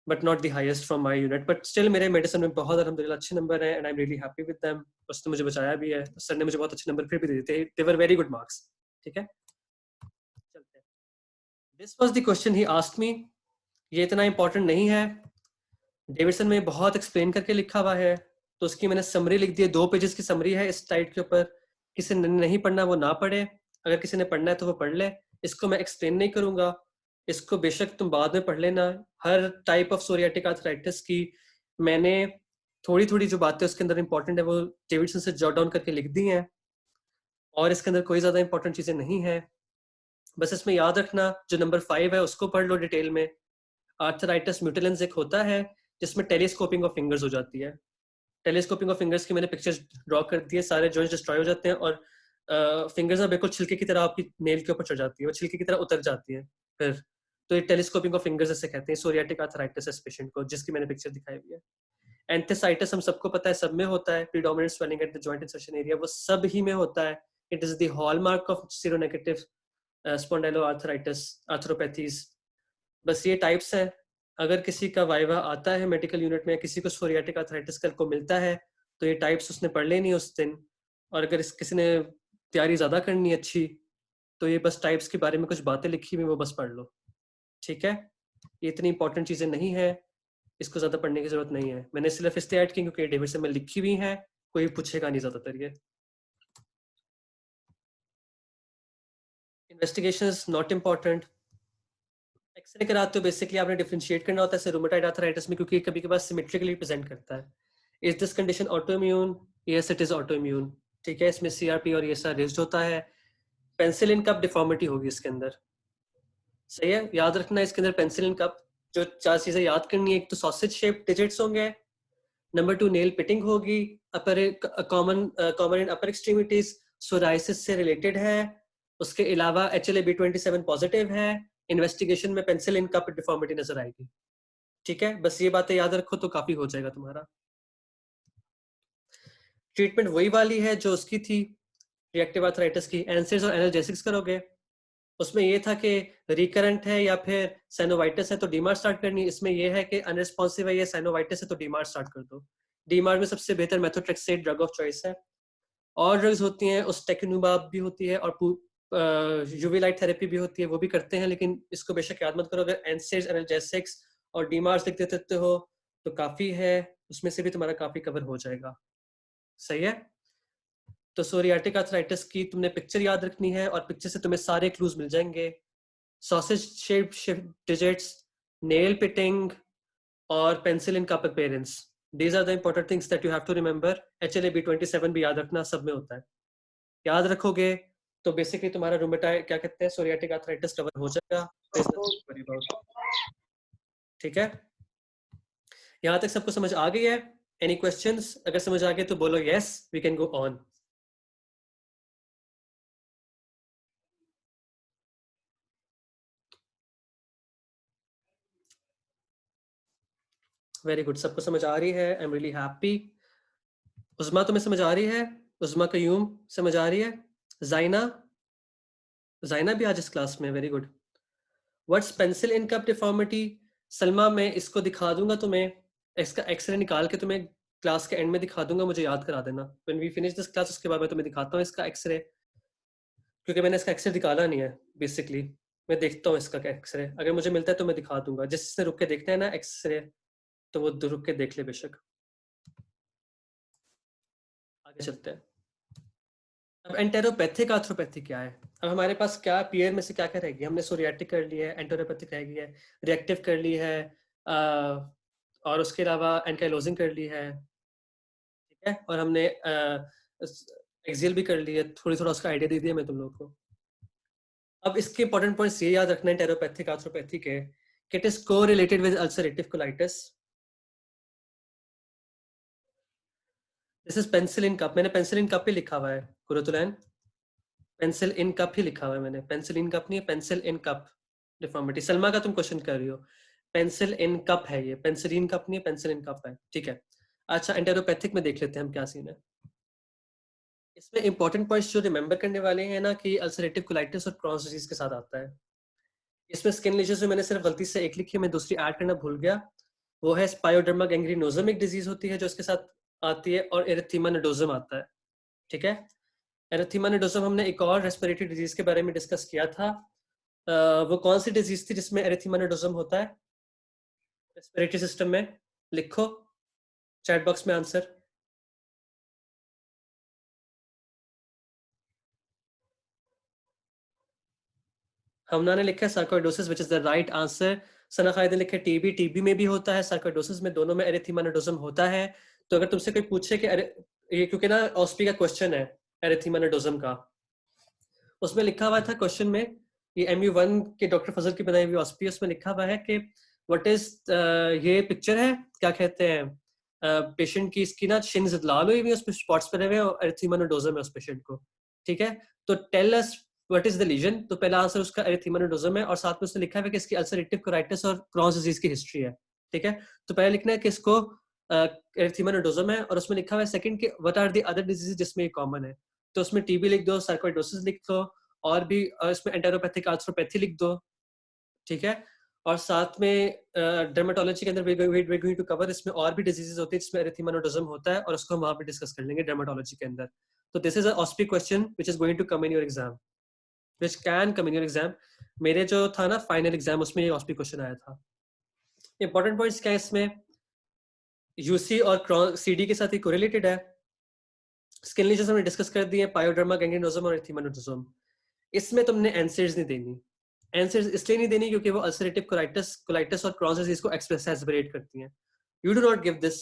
but not the highest from my unit. But still मेरे मेडिसिन में बहुत अल्हम्दुलिल्लाह अच्छे नंबर हैं and I am really happy with them. उसने मुझे बचाया भी है, सर ने मुझे बहुत अच्छे नंबर फिर भी दे दिए थे, दे वर वेरी गुड मार्क्स, ठीक है। चलते हैं, this was the question he asked me. ये इतना इंपॉर्टेंट नहीं है, डेविडसन में बहुत एक्सप्लेन करके लिखा हुआ है, तो उसकी मैंने समरी लिख दी है। 2 पेजेस की समरी है इस स्लाइड के ऊपर। किसी ने नहीं पढ़ना वो ना पढ़े, अगर किसी ने पढ़ना है तो वो पढ़ ले। इसको मैं एक्सप्लेन नहीं करूंगा, इसको बेशक तुम बाद में पढ़ लेना। हर टाइप ऑफ सोरियाटिक आर्थराइटिस की मैंने थोड़ी थोड़ी जो बातें उसके अंदर इंपॉर्टेंट है वो डेविडसन से जॉट डाउन करके लिख दी हैं, और इसके अंदर कोई ज्यादा इंपॉर्टेंट चीजें नहीं है। बस इसमें याद रखना जो नंबर 5 है उसको पढ़ लो डिटेल में। आर्थराइटिस म्यूटिलेंस एक होता है जिसमें टेलीस्कोपिंग ऑफ फिंगर्स हो जाती है। टेलीस्कोपिंग ऑफ फिंगर्स की मैंने पिक्चर्स ड्रॉ कर दी है, सारे जॉइंट्स डिस्ट्रॉय हो जाते हैं और फिंगर्स ना बिल्कुल छिलके की तरह आपकी नेल के ऊपर चढ़ जाती है, वो छिलके की तरह उतर जाती है फिर। तो ये टेलीस्कोपिंग ऑफ फिंगर्स ऐसे कहते हैं। सोरियाटिक आर्थराइटिस है इस पेशेंट को, जिसकी मैंने पिक्चर दिखाई हुई है। एंथेसाइटिस हम सबको पता है, सब में होता है, predominant swelling at the joint insertion area, वो सब ही में होता है। It is the hallmark of seronegative spondyloarthritis arthropathies. बस ये टाइप्स हैं। अगर किसी का वाइवा आता है मेडिकल यूनिट में, किसी को सोरियाटिक आर्थराइटिस कल को मिलता है, तो ये टाइप्स उसने पढ़ लेनी उस दिन। और अगर किसी ने तैयारी ज़्यादा करनी अच्छी, तो ये बस टाइप्स के बारे में कुछ बातें लिखी हुई वो बस पढ़ लो, ठीक है। ये इतनी इंपॉर्टेंट चीज़ें नहीं है, इसको ज़्यादा पढ़ने की जरूरत नहीं है। मैंने सिर्फ इसलिए ऐड की क्योंकि डेविड में लिखी हुई है, कोई पूछेगा नहीं ज़्यादातर ये। Investigation is not important. X-ray कराते हो बेसिकली आपने डिफरेंशिएट करना होता है रूमेटॉइड आर्थराइटिस में, क्योंकि कभी कभार सिमेट्रिकली प्रेजेंट करता है। Is this condition autoimmune? Yes it is autoimmune, ठीक है। इसमें सीआरपी और ESR रेज्ड होता है। पेंसिलिन कप डिफॉर्मिटी होगी इसके अंदर, सही है। याद रखना इसके अंदर पेंसिलिन कप, जो 4 चीजें याद करनी है, एक तो सॉसेज शेप डिजिट्स होंगे, नंबर 2 नेल पिटिंग होगी, upper common in upper extremities, psoriasis से रिलेटेड है। उसके अलावा HLA-B27 पॉजिटिव है। इन्वेस्टिगेशन में पेंसिलिन कप डिफॉर्मिटी नजर आएगी, ठीक है। बस ये बातें याद रखो तो काफी हो जाएगा तुम्हारा। ट्रीटमेंट वही वाली है जो उसकी थी रिएक्टिव आर्थराइटिस की, एनसेड्स और एनाल्जेसिक्स करोगे। उसमें ये था कि रिकरेंट है या फिर साइनोवाइटिस है तो डीमार स्टार्ट करनी। इसमें ये है कि अनरिस्पॉन्सिव है या साइनोवाइटिस है तो डीमार स्टार्ट कर दो। डीमार में सबसे बेहतर मेथोट्रेक्सेट ड्रग ऑफ चॉइस है। और ड्रग्स होती हैं, उस्टेकिनुबाब भी होती है और यूवी लाइट थेरेपी भी होती है, वो भी करते हैं। लेकिन इसको बेशक याद मत करो, अगर एनसेड्स एनाल्जेसिक्स और डीमार्स लिख देते हो तो काफी है, उसमें से भी तुम्हारा काफी कवर हो जाएगा, सही है। तो सोरियाटिक आर्थराइटिस की तुमने पिक्चर याद रखनी है और पिक्चर से तुम्हें सारे क्लूज मिल जाएंगे। Sausage shape digits, nail pitting और pencil in cup appearance, these are the important things that you have to remember। HLA-B27 भी याद रखना, सब में होता है। याद रखोगे तो बेसिकली तुम्हारा रूमेटॉइड क्या कहते हैं सोरियाटिक आर्थराइटिस कवर हो जाएगा। ठीक है, यहाँ तक सबको समझ आ गई है? Any questions? अगर समझ आ गए तो बोलो yes, we can go on. Very good, सबको समझ आ रही है, I am really happy. Usma तुम्हें समझ आ रही है? उस्मा कयूम समझ आ रही है? जाइना, जाइना भी आज इस क्लास में, very good. What's pencil in cup deformity? Salma मैं इसको दिखा दूंगा तुम्हें, इसका एक्सरे निकाल के तुम्हें क्लास के एंड में दिखा दूंगा, मुझे याद करा देना। When we finish this class उसके बाद मैं तुम्हें दिखाता हूँ इसका एक्सरे, क्योंकि मैंने इसका एक्सरे निकाला नहीं है बेसिकली। मैं देखता हूँ इसका एक्सरे, अगर मुझे मिलता है तो मैं दिखा दूंगा। जिसने रुक के देखना है ना एक्सरे, तो वो रुक के देख ले बेशक। आगे चलते हैं। अब एंटेरोपैथिक आर्थरोपैथी क्या है? अब हमारे पास क्या पीयर में से क्या क्या रहेगी? हमने सोरियाटिक कर ली है, एंटेरोपैथिक रह गई है, रिएक्टिव कर ली है, और उसके अलावा एंकाइलोजिंग कर ली है, ठीक है। और हमने एक्सियल भी कर ली है, थोड़ा उसका आइडिया दे दिया मैं तुम लोगों को। अब इसके इंपॉर्टेंट पॉइंट्स ये याद रखना है एंटेरोपैथिक आर्थरोपैथी के, कि it is correlated with ulcerative colitis. This is penicillin cup, मैंने पेंसिलिन कप ही लिखा हुआ है कुरतुलैन, पेंसिल इन कप ही लिखा हुआ है मैंने, पेंसिल इन कप नहीं है, pencil in cup deformity. Salma का तुम क्वेश्चन कर रही हो, पेंसिल इन कप है ये, पेंसिलिन कप नहीं है, पेंसिल इन कप है, ठीक है। अच्छा एंटेरोपैथिक में देख लेते हैं हम क्या सीन है। इसमें इंपॉर्टेंट पॉइंट्स जो रिमेंबर करने वाले हैं ना, कि अल्सरेटिव कोलाइटिस और क्रॉन्स डिजीज के साथ आता है। इसमें स्किन लीजर्स में मैंने सिर्फ गलती से एक लिखी है, मैं दूसरी ऐड करना भूल गया। वो है स्पायोडर्मा गैंग्रीनोसम, एक डिजीज होती है जो इसके साथ आती है, और एरिथीमा नोडोसम आता है, ठीक है। एरिथीमा नोडोसम हमने एक और रेस्पिरेटरी डिजीज के बारे में डिस्कस किया था। वो कौन सी डिजीज थी जिसमें एरिथीमा नोडोसम होता है रेस्पिरेटरी सिस्टम में? लिखो चैट बॉक्स में आंसर। हमना ने लिखा है sarcoidosis, which is the right answer. Sana Khalid ने लिखा है टीबी, टीबी में भी होता है, सार्कोइडोसिस में, दोनों में एरिथीमा नोडोसम होता है। तो अगर तुमसे कोई पूछे कि ये क्योंकि ना ऑस्पी का क्वेश्चन है एरिथीमा नोडोसम का, उसमें लिखा हुआ था क्वेश्चन में, ये MU1 के डॉक्टर फजल की बनाई हुई ऑस्पी, उसमें लिखा हुआ है कि व्हाट इज, ये पिक्चर है क्या कहते हैं, पेशेंट की इसकी ना शिन्स लाल हुई हुई है, उस पर स्पॉट्स पड़े हुए हैं और एरिथीमा नोडोसम है उस पेशेंट को, ठीक है। तो tell us what is the lesion, तो पहला आंसर उसका एरिथीमा नोडोजम है और साथ में उसने लिखा है कि इसकी अल्सरेटिव कोलाइटिस और क्रॉन्स डिजीज की हिस्ट्री है, ठीक है। तो पहले लिखना है कि इसको एरिथीमा नोडोजम है और उसमें लिखा हुआ है सेकंड के what are the other diseases जिसमें ये कॉमन है, तो उसमें टीबी लिख दो, सार्कोइडोसिस लिख दो और भी इसमें एंटेरोपैथिक आर्थ्रोपैथी लिख दो, ठीक है। और साथ में डर्मेटोलॉजी के अंदर वी गोइंग टू कवर इसमें और भी डिजीजेस होती है जिसमें एरिथीमा नोडोजम होता है और उसको हम वहां पे डिस्कस कर लेंगे डर्मेटोलॉजी के अंदर। तो this is a OSPE question which is going to come in your exam, which can come in your exam. मेरे जो था ना फाइनल एग्जाम उसमें ये ऑस्पी क्वेश्चन आया था। इंपॉर्टेंट पॉइंट्स क्या है इसमें, यूसी और सीडी के साथ ही कोरिलेटेड है। स्किन लीजन्स हमने डिस्कस कर दिए, पायोडर्मा, गैंग्रीनोसोम और एरिथीमा नोडोसोम। इसमें तुमने एनसेड्स नहीं देनी। एनसेड्स इसलिए नहीं देनी क्योंकि वो अल्सरेटिव कोलाइटिस और क्रॉन्स डिजीज को एक्सप्रेसेबरेट करती हैं। You do not give this,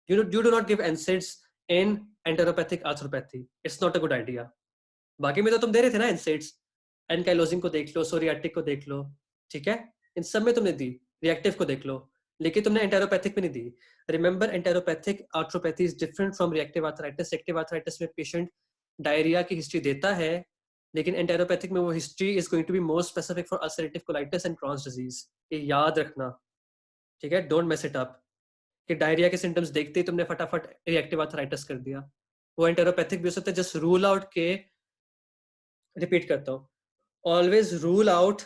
you do not give NSAIDs in enteropathic arthropathy. It's not a good idea. बाकी में तो तुम दे रहे थे ना NSAIDs, एनकाइलोजिंग को देख लो, सोरियाटिक को देख लो, ठीक है, इन सब में तुमने दी, रिएक्टिव को देख लो, लेकिन तुमने एंटेरोपैथिक में नहीं दी। Remember enteropathic arthropathy is different from reactive arthritis. Reactive arthritis में पेशेंट डायरिया की हिस्ट्री देता है, लेकिन एंटेरोपैथिक में वो history is going to be more specific for ulcerative colitis and Crohn's disease. ये याद रखना, ठीक है, डोंट मेस इट अप कि डायरिया के सिम्टम्स देखते ही तुमने फटाफट रिएक्टिव आर्थराइटिस कर दिया। वो एंटेरोपैथिक भी हो सकता है। जस्ट रूल आउट के, रिपीट करता हूँ, always rule out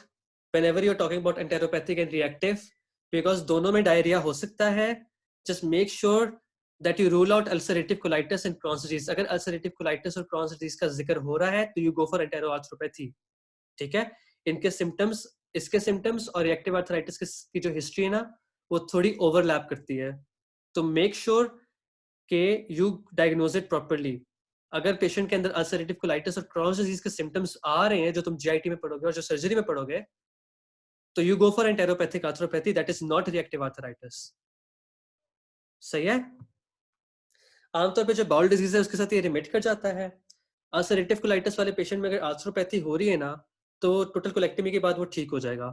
whenever you are talking about enteropathic and reactive, because दोनों में डायरिया हो सकता है। Just make sure that you rule out ulcerative colitis and Crohn's disease. अगर अल्सरेटिव कोलाइटिस और क्रॉन्स डिजीज का जिक्र हो रहा है तो you go for entero arthropathy, ठीक है। इनके सिम्टम्स, इसके सिम्टम्स और रिएक्टिव आर्थराइटिस की जो हिस्ट्री है ना, वो थोड़ी ओवरलैप करती है। तो मेक श्योर कि यू डायग्नोज इट प्रॉपर्ली। अगर पेशेंट के अंदर अल्सरेटिव कोलाइटिस और क्रॉन्स डिजीज के सिम्टम्स आ रहे हैं जो तुम जीआईटी में पढ़ोगे और जो सर्जरी में पढ़ोगे, तो you go for enteropathic arthropathy, that is not reactive arthritis. सही है। आमतौर पे जो बाउल डिजीज है उसके साथ ये रिमेट कर जाता है। अल्सरेटिव कोलाइटिस वाले पेशेंट में अगर आर्थ्रोपैथी हो रही है ना, तो टोटल कोलेक्टमी के बाद वो ठीक हो जाएगा।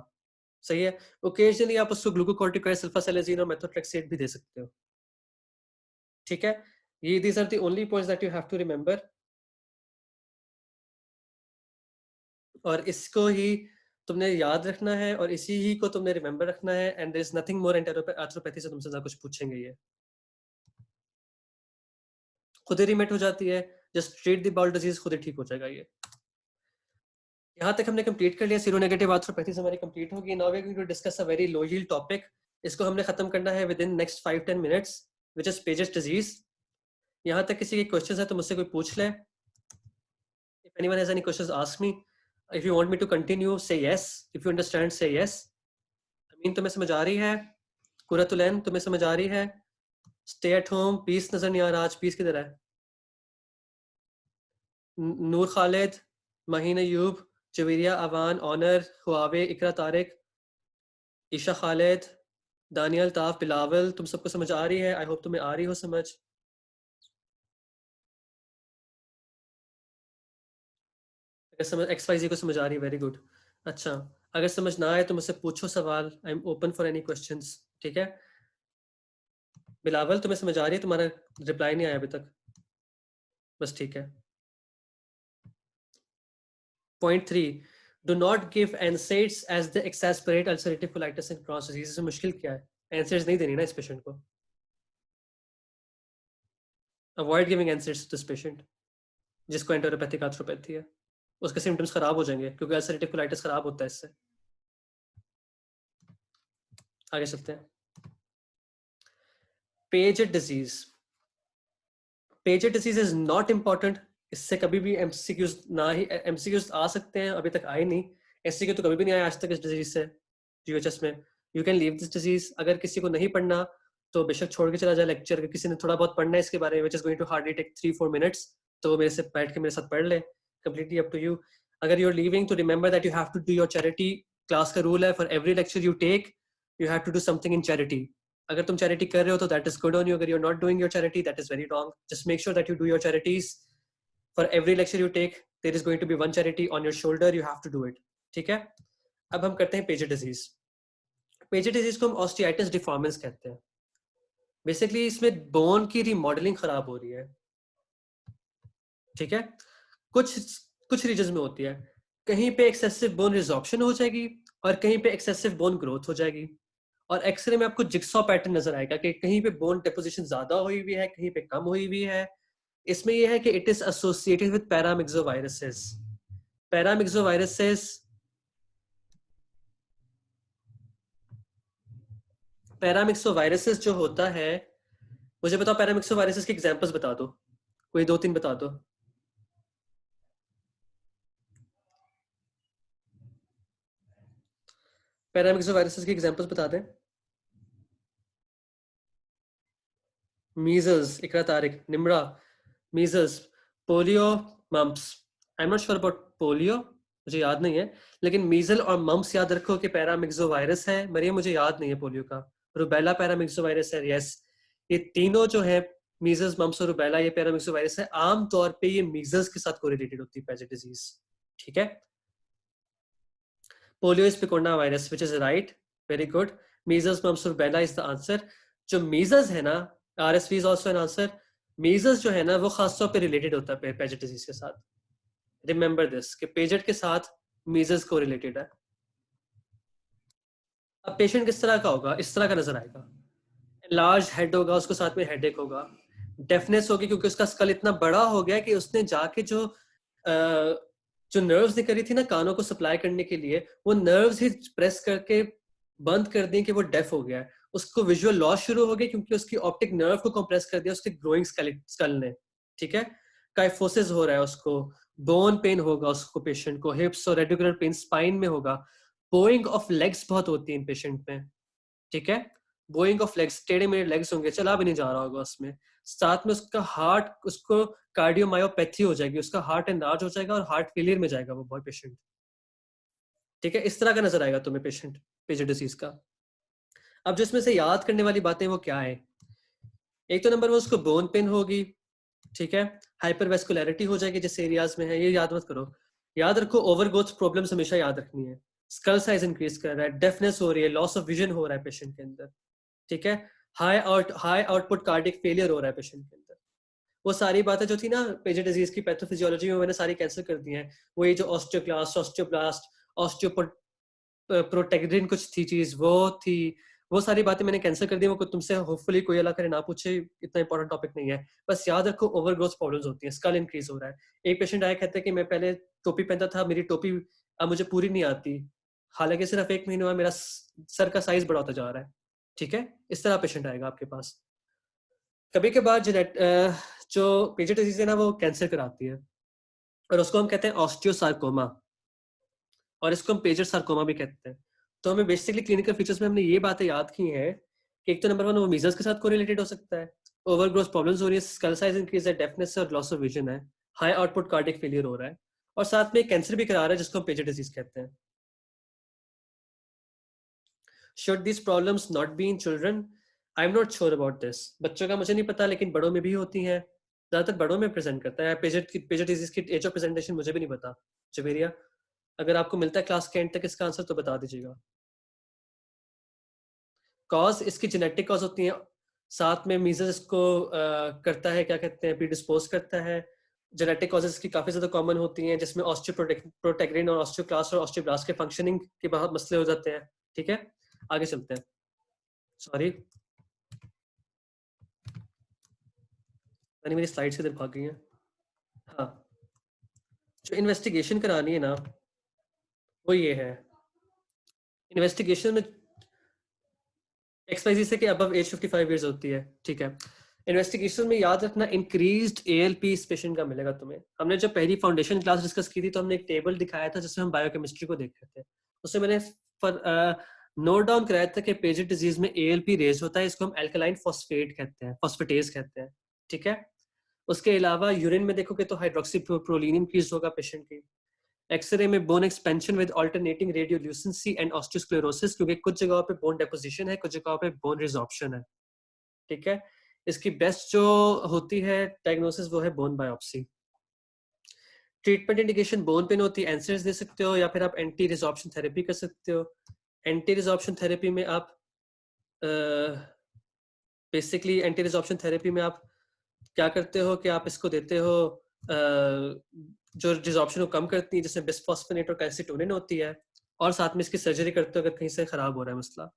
सही है। ओकेजनली आप उसको ग्लूकोकॉर्टिकॉइड, सल्फासेलेजिन और मेथोट्रेक्सेट भी दे सकते हो, ठीक है। ये these are the only points that you have to remember। और इसको ही तुमने याद रखना है और इसी ही को तुमने रिमेंबर रखना है। And there is nothing more enteropathy से तुमसे ज्यादा कुछ पूछेंगे ये, खुद ही रिमेट हो जाती है। Just treat the bowel disease, खुद ही ठीक हो जाएगा ये। यहाँ तक हमने कंप्लीट कर लिया, सीरोनेगेटिव आर्थ्रोपैथी हमारी कंप्लीट होगी। Now we are going to discuss a very low yield topic. इसको हमने खत्म करना है within next 5-10 minutes, which is Paget's disease. यहाँ तक किसी के क्वेश्चंस है तो मुझसे कोई पूछ ले। If anyone has any questions, ask me. If you want me to continue, say yes. If you understand, say yes. अमीन तुम्हें समझ आ रही है? कुरतुलैन तुम्हें समझ आ रही है? Stay at home, पीस नजर नहीं आ रहा आज, पीस किधर है? नूर खालिद, महीन अयूब, जवीरिया अवान, ऑनर, हुआवे, इकरा तारिक, ईशा खालिद, दानियल, ताफ, बिलावल, तुम सबको समझ आ रही है? आई होप तुम्हें आ रही हो समझ। अगर समझ XYZ को समझ आ रही है, वेरी गुड। अच्छा, अगर समझ ना आए तो मुझसे पूछो सवाल, I am open for any questions, ठीक है। बिलावल तुम्हें समझ आ रही है? तुम्हारा रिप्लाई नहीं आया अभी तक, बस ठीक है। Point 3, do not give NSAIDs as the exacerbate ulcerative colitis and Crohn's disease. इसमें मुश्किल क्या है? NSAIDs नहीं देनी ना इस पेशेंट को। Avoid giving NSAIDs to this patient जिसको एंटेरोपैथिक आर्थ्रोपैथी है। उसके सिम्टम्स खराब हो जाएंगे क्योंकि अल्सरेटिव कोलाइटिस खराब होता है इससे। आगे चलते हैं। Paget disease, Paget disease is not important. इससे कभी भी एमसीक्यूज ना ही एमसीक्यूज आ सकते हैं, अभी तक आए नहीं। एससीक्यू तो कभी भी नहीं आया आज तक इस डिजीज से यूएचएस में। You can leave this disease. अगर किसी को नहीं पढ़ना तो बेशक छोड़ के चला जाए लेक्चर। अगर किसी ने थोड़ा बहुत पढ़ना है इसके बारे में, which is going to hardly take 3-4 minutes, तो मेरे से बैठ के मेरे साथ पढ़ ले, कंप्लीटली अप टू यू। अगर यू आर लीविंग तो remember that you have to do your charity. Class का रूल है, for every lecture you take you have to do something in charity. अगर तुम चैरिटी कर रहे हो तो that is good on you. अगर you are not doing your charity, that is very wrong. Just make sure that you do your charities. For every lecture you take there is going to be one charity on your shoulder, you have to do it, ठीक है। अब हम करते हैं पेजेट डिजीज। पेजेट डिजीज को हम ऑस्टियाइटिस डिफॉर्मेंस कहते हैं। बेसिकली इसमें बोन की रिमॉडलिंग खराब हो रही है, ठीक है। कुछ कुछ रीजन में होती है। कहीं पे एक्सेसिव बोन रिजॉर्प्शन हो जाएगी और कहीं पे एक्सेसिव बोन ग्रोथ हो जाएगी। और एक्सरे में आपको जिक्सॉ पैटर्न नजर आएगा कि कहीं पे बोन डेपोजिशन ज्यादा हुई हुई है, कहीं पे कम हुई हुई है। इसमें यह है कि इट इज एसोसिएटेड विद पैरामिक्सोवायरसेस। पैरामिक्सोवायरसेस पैरामिक्सोवायरसेस जो होता है, मुझे बताओ पैरामिक्सोवायरसेस के एग्जांपल्स बता दो, कोई 2-3 बता दो। पैरामिक्सोवायरसेस के एग्जांपल्स बता दें। Measles, Iqra Tariq, Nimra, measles, polio, mumps. I am not sure about polio, मुझे याद नहीं है, लेकिन मीजल और मम्प्स याद रखो कि पैरामिक्सोवायरस है। मरियम मुझे याद नहीं है पोलियो का। रुबेला पैरामिक्सोवायरस है, यस। ये तीनों जो है, मीजल्स, मम्प्स और रुबेला, ये पैरामिक्सोवायरस है। आमतौर पे ये मीजल्स के साथ कोरिलेटेड होती है पेजेंट डिजीज, ठीक है। Polio is picorna virus, which is right, very good. Measles, mumps, rubella is the answer. जो मीजल्स है ना, RSV is also an answer. Measles जो है ना, वो खासतौर पे रिलेटेड होता है पेजेंट डिजीज के साथ। रिमेंबर दिस कि पेजेंट के साथ मीजल्स को रिलेटेड है। अब पेशेंट किस तरह का होगा, इस तरह का नजर आएगा। लार्ज हेड होगा, उसको साथ में हेडेक होगा। डेफनेस होगी क्योंकि उसका स्कल इतना बड़ा हो गया कि उसने जाके जो नर्व्स निकल रही थी ना कानों को सप्लाई करने के लिए, वो नर्व्स ही प्रेस करके बंद कर दी कि वो डेफ हो गया है। उसको विजुअल लॉस शुरू हो गई क्योंकि उसकी ऑप्टिक नर्व को कंप्रेस कर दिया उसके ग्रोइंग स्कल ने, ठीक है। काइफोसिस हो रहा है उसको। बोन पेन होगा उसको, पेशेंट को हिप्स और रेडिकुलर पेन स्पाइन में होगा। बोइंग ऑफ लेग्स बहुत होती है इन पेशेंट में, ठीक है। बोइंग ऑफ लेग्स, टेढ़े मेढ़े लेग्स होंगे, चला भी नहीं जा रहा होगा उसमें। साथ में उसका हार्ट, उसको कार्डियोमायोपैथी हो जाएगी, उसका हार्ट एनलार्ज हो जाएगा और हार्ट फेलियर में जाएगा वो बॉय पेशेंट, ठीक है। इस तरह का नजर आएगा तुम्हें पेशेंट डिजीज का। अब जो इसमें से याद करने वाली बातें वो क्या है, एक तो नंबर वो उसको बोन पेन होगी, ठीक है। हाइपरवेस्कुलरिटी हो जाएगी जिस एरियाज में है, ये याद मत करो। याद रखो ओवरग्रोथ प्रॉब्लम्स हमेशा याद रखनी है। स्कल साइज इंक्रीज कर रहा है, डेफनेस हो रही है, लॉस ऑफ विजन हो रहा है पेशेंट के अंदर, ठीक है। हाई आउटपुट कार्डिक फेलियर हो रहा है पेशेंट के अंदर। वो सारी बातें जो थी ना पेजेंट डिजीज की पैथोफिजियोलॉजी में, मैंने सारी कैंसिल कर दी हैं। वो ये जो ऑस्टियोब्लास्ट, प्रोटेग्रिन कुछ थी चीज, वो थी, वो सारी बातें मैंने कैंसिल कर दी। वो तुमसे होपफुली कोई अल्लाह करे ना पूछे, इतना इंपॉर्टेंट टॉपिक नहीं है। बस याद रखो ओवरग्रोथ प्रॉब्लम्स होती हैं, स्कल इंक्रीज हो रहा है। एक पेशेंट आया कहते हैं कि मैं पहले टोपी पहनता था, मेरी टोपी अब मुझे पूरी नहीं आती, हालांकि सिर्फ 1 महीने में मेरा सर का साइज बढ़ा होता जा रहा है, ठीक है। इस तरह पेशेंट आएगा आपके पास। कभी के बाद जो पेजेंट डिजीज है ना, वो कैंसर कराती है और उसको हम कहते हैं ऑस्टियोसार्कोमा, और इसको हम पेजेंट सार्कोमा भी कहते हैं। तो हमें बेसिकली क्लिनिकल फीचर्स में हमने ये बातें याद की हैं कि एक तो नंबर 1 वो मीजल्स के साथ कोरिलेटेड हो सकता है, ओवरग्रोथ प्रॉब्लम्स हो रही है, स्कल साइज इंक्रीज है, डेफनेस और लॉस ऑफ विजन है, हाई आउटपुट कार्डिक फेलियर हो रहा है, और साथ में कैंसर भी करा रहा है जिसको हम पेजेंट डिजीज कहते हैं। Should these problems not be in children? I'm not sure about this. बच्चों का मुझे नहीं पता, लेकिन बड़ों में भी होती हैं, ज्यादातर बड़ों में प्रेजेंट करता है। पेजेंट डिजीज की एज ऑफ प्रेजेंटेशन मुझे भी नहीं पता। जवेरिया, अगर आपको मिलता है क्लास के एंड तक इसका आंसर तो बता दीजिएगा। कॉज इसकी जेनेटिक कॉज होती है, साथ में मीजल्स इसको करता है, क्या कहते हैं, प्रीडिस्पोज करता है। जेनेटिक कॉजेज की काफी ज्यादा कॉमन होती हैं, जिसमें ऑस्टियोप्रोटेग्रिन और ऑस्टियोक्लास्ट और ऑस्टियोब्लास्ट के फंक्शनिंग के बहुत मसले हो जाते हैं, ठीक है। आगे चलते हैं। सॉरी, मेरी स्लाइड से इधर भाग गई है। हाँ, जो इन्वेस्टिगेशन करानी है ना, वो ये है। इन्वेस्टिगेशन में एक्सपाइजी से कि अबव एज 55 इयर्स होती है, ठीक है। इन्वेस्टिगेशन में याद रखना इंक्रीज्ड एएलपी इस पेशेंट का मिलेगा तुम्हें। हमने जब पहली फाउंडेशन क्लास डिस्कस की थी तो हमने एक टेबल दिखाया था जिसमें हम बायोकेमिस्ट्री को देख रहे थे। उससे मैंने नोट डाउन कराया था कि पेजेंट डिजीज में एएलपी रेज होता है, इसको हम एल्कलाइन फॉस्फेट कहते हैं, फॉस्फेटेज कहते हैं, ठीक है। उसके अलावा यूरिन में देखोगे तो हाइड्रोक्सी प्रोलीन इंक्रीज होगा पेशेंट की। एक्सरे में bone expansion with alternating radiolucency and osteosclerosis, क्योंकि कुछ जगहों पे बोन डेपोजिशन है, कुछ जगहों पे बोन रिजॉर्प्शन है, ठीक है। इसकी बेस्ट जो होती है डायग्नोसिस वो है bone biopsy. Treatment indication bone pen होती है, एंसर्स दे सकते हो, या फिर आप एंटी रिजॉर्प्शन थेरेपी कर सकते हो। एंटी रिजॉर्प्शन थेरेपी में आप बेसिकली एंटी रिजॉर्प्शन थेरेपी में आप क्या करते हो कि आप इसको देते हो जो डिसऑर्प्शन को कम करती है, जिसमें बिस्फॉस्फोनेट और कैल्सिटोनिन होती है, और साथ में इसकी सर्जरी करते हो अगर कहीं से खराब हो रहा है मसला।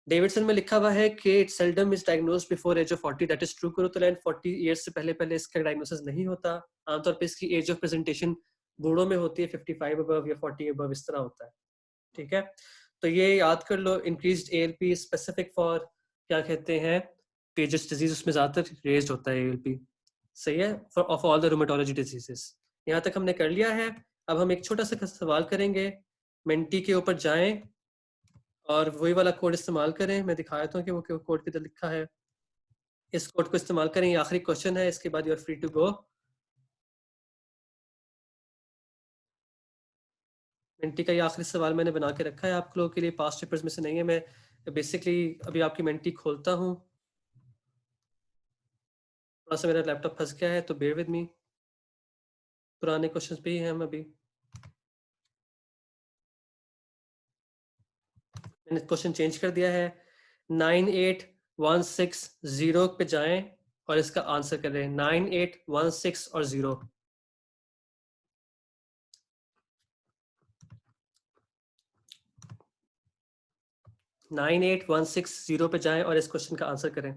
डेविडसन में लिखा हुआ है कि it seldom is diagnosed before age of 40, that is true कुरुतुलैंड, 40 ईयर्स से पहले इसका डायग्नोसिस नहीं होता। आमतौर पे इसकी एज ऑफ प्रेजेंटेशन बूढ़ों में होती है 55 अबव या 40 अबव, इस तरह होता है। ठीक है, तो ये याद कर लो, इंक्रीज्ड एएलपी स्पेसिफिक फॉर क्या कहते हैं पेजेस डिजीज, उसमें ज्यादातर रेज्ड होता है एएलपी। सही है, for of all the rheumatology diseases. यहाँ तक हमने कर लिया है। अब हम एक छोटा सा सवाल करेंगे, मेंटी के ऊपर जाएं और वही वाला कोड इस्तेमाल करें। मैं दिखा देता हूँ कि वो कोड किधर लिखा है। इस कोड को इस्तेमाल करें, ये आखिरी क्वेश्चन है, इसके बाद you are free to go. Menti का ये आखिरी सवाल मैंने बना के रखा है आप लोगों के लिए, पास्ट पेपर्स में से नहीं है। मैं बेसिकली अभी आपकी मेंटी खोलता हूँ, थोड़ा सा मेरा लैपटॉप फंस गया है तो बेयर विद मी। पुराने क्वेश्चंस पे ही हैं हम अभी। मैंने क्वेश्चन चेंज कर दिया है। 98160 पे जाएं और इसका आंसर करें। 9816 और 0। 98160 पे जाएं और इस क्वेश्चन का आंसर करें।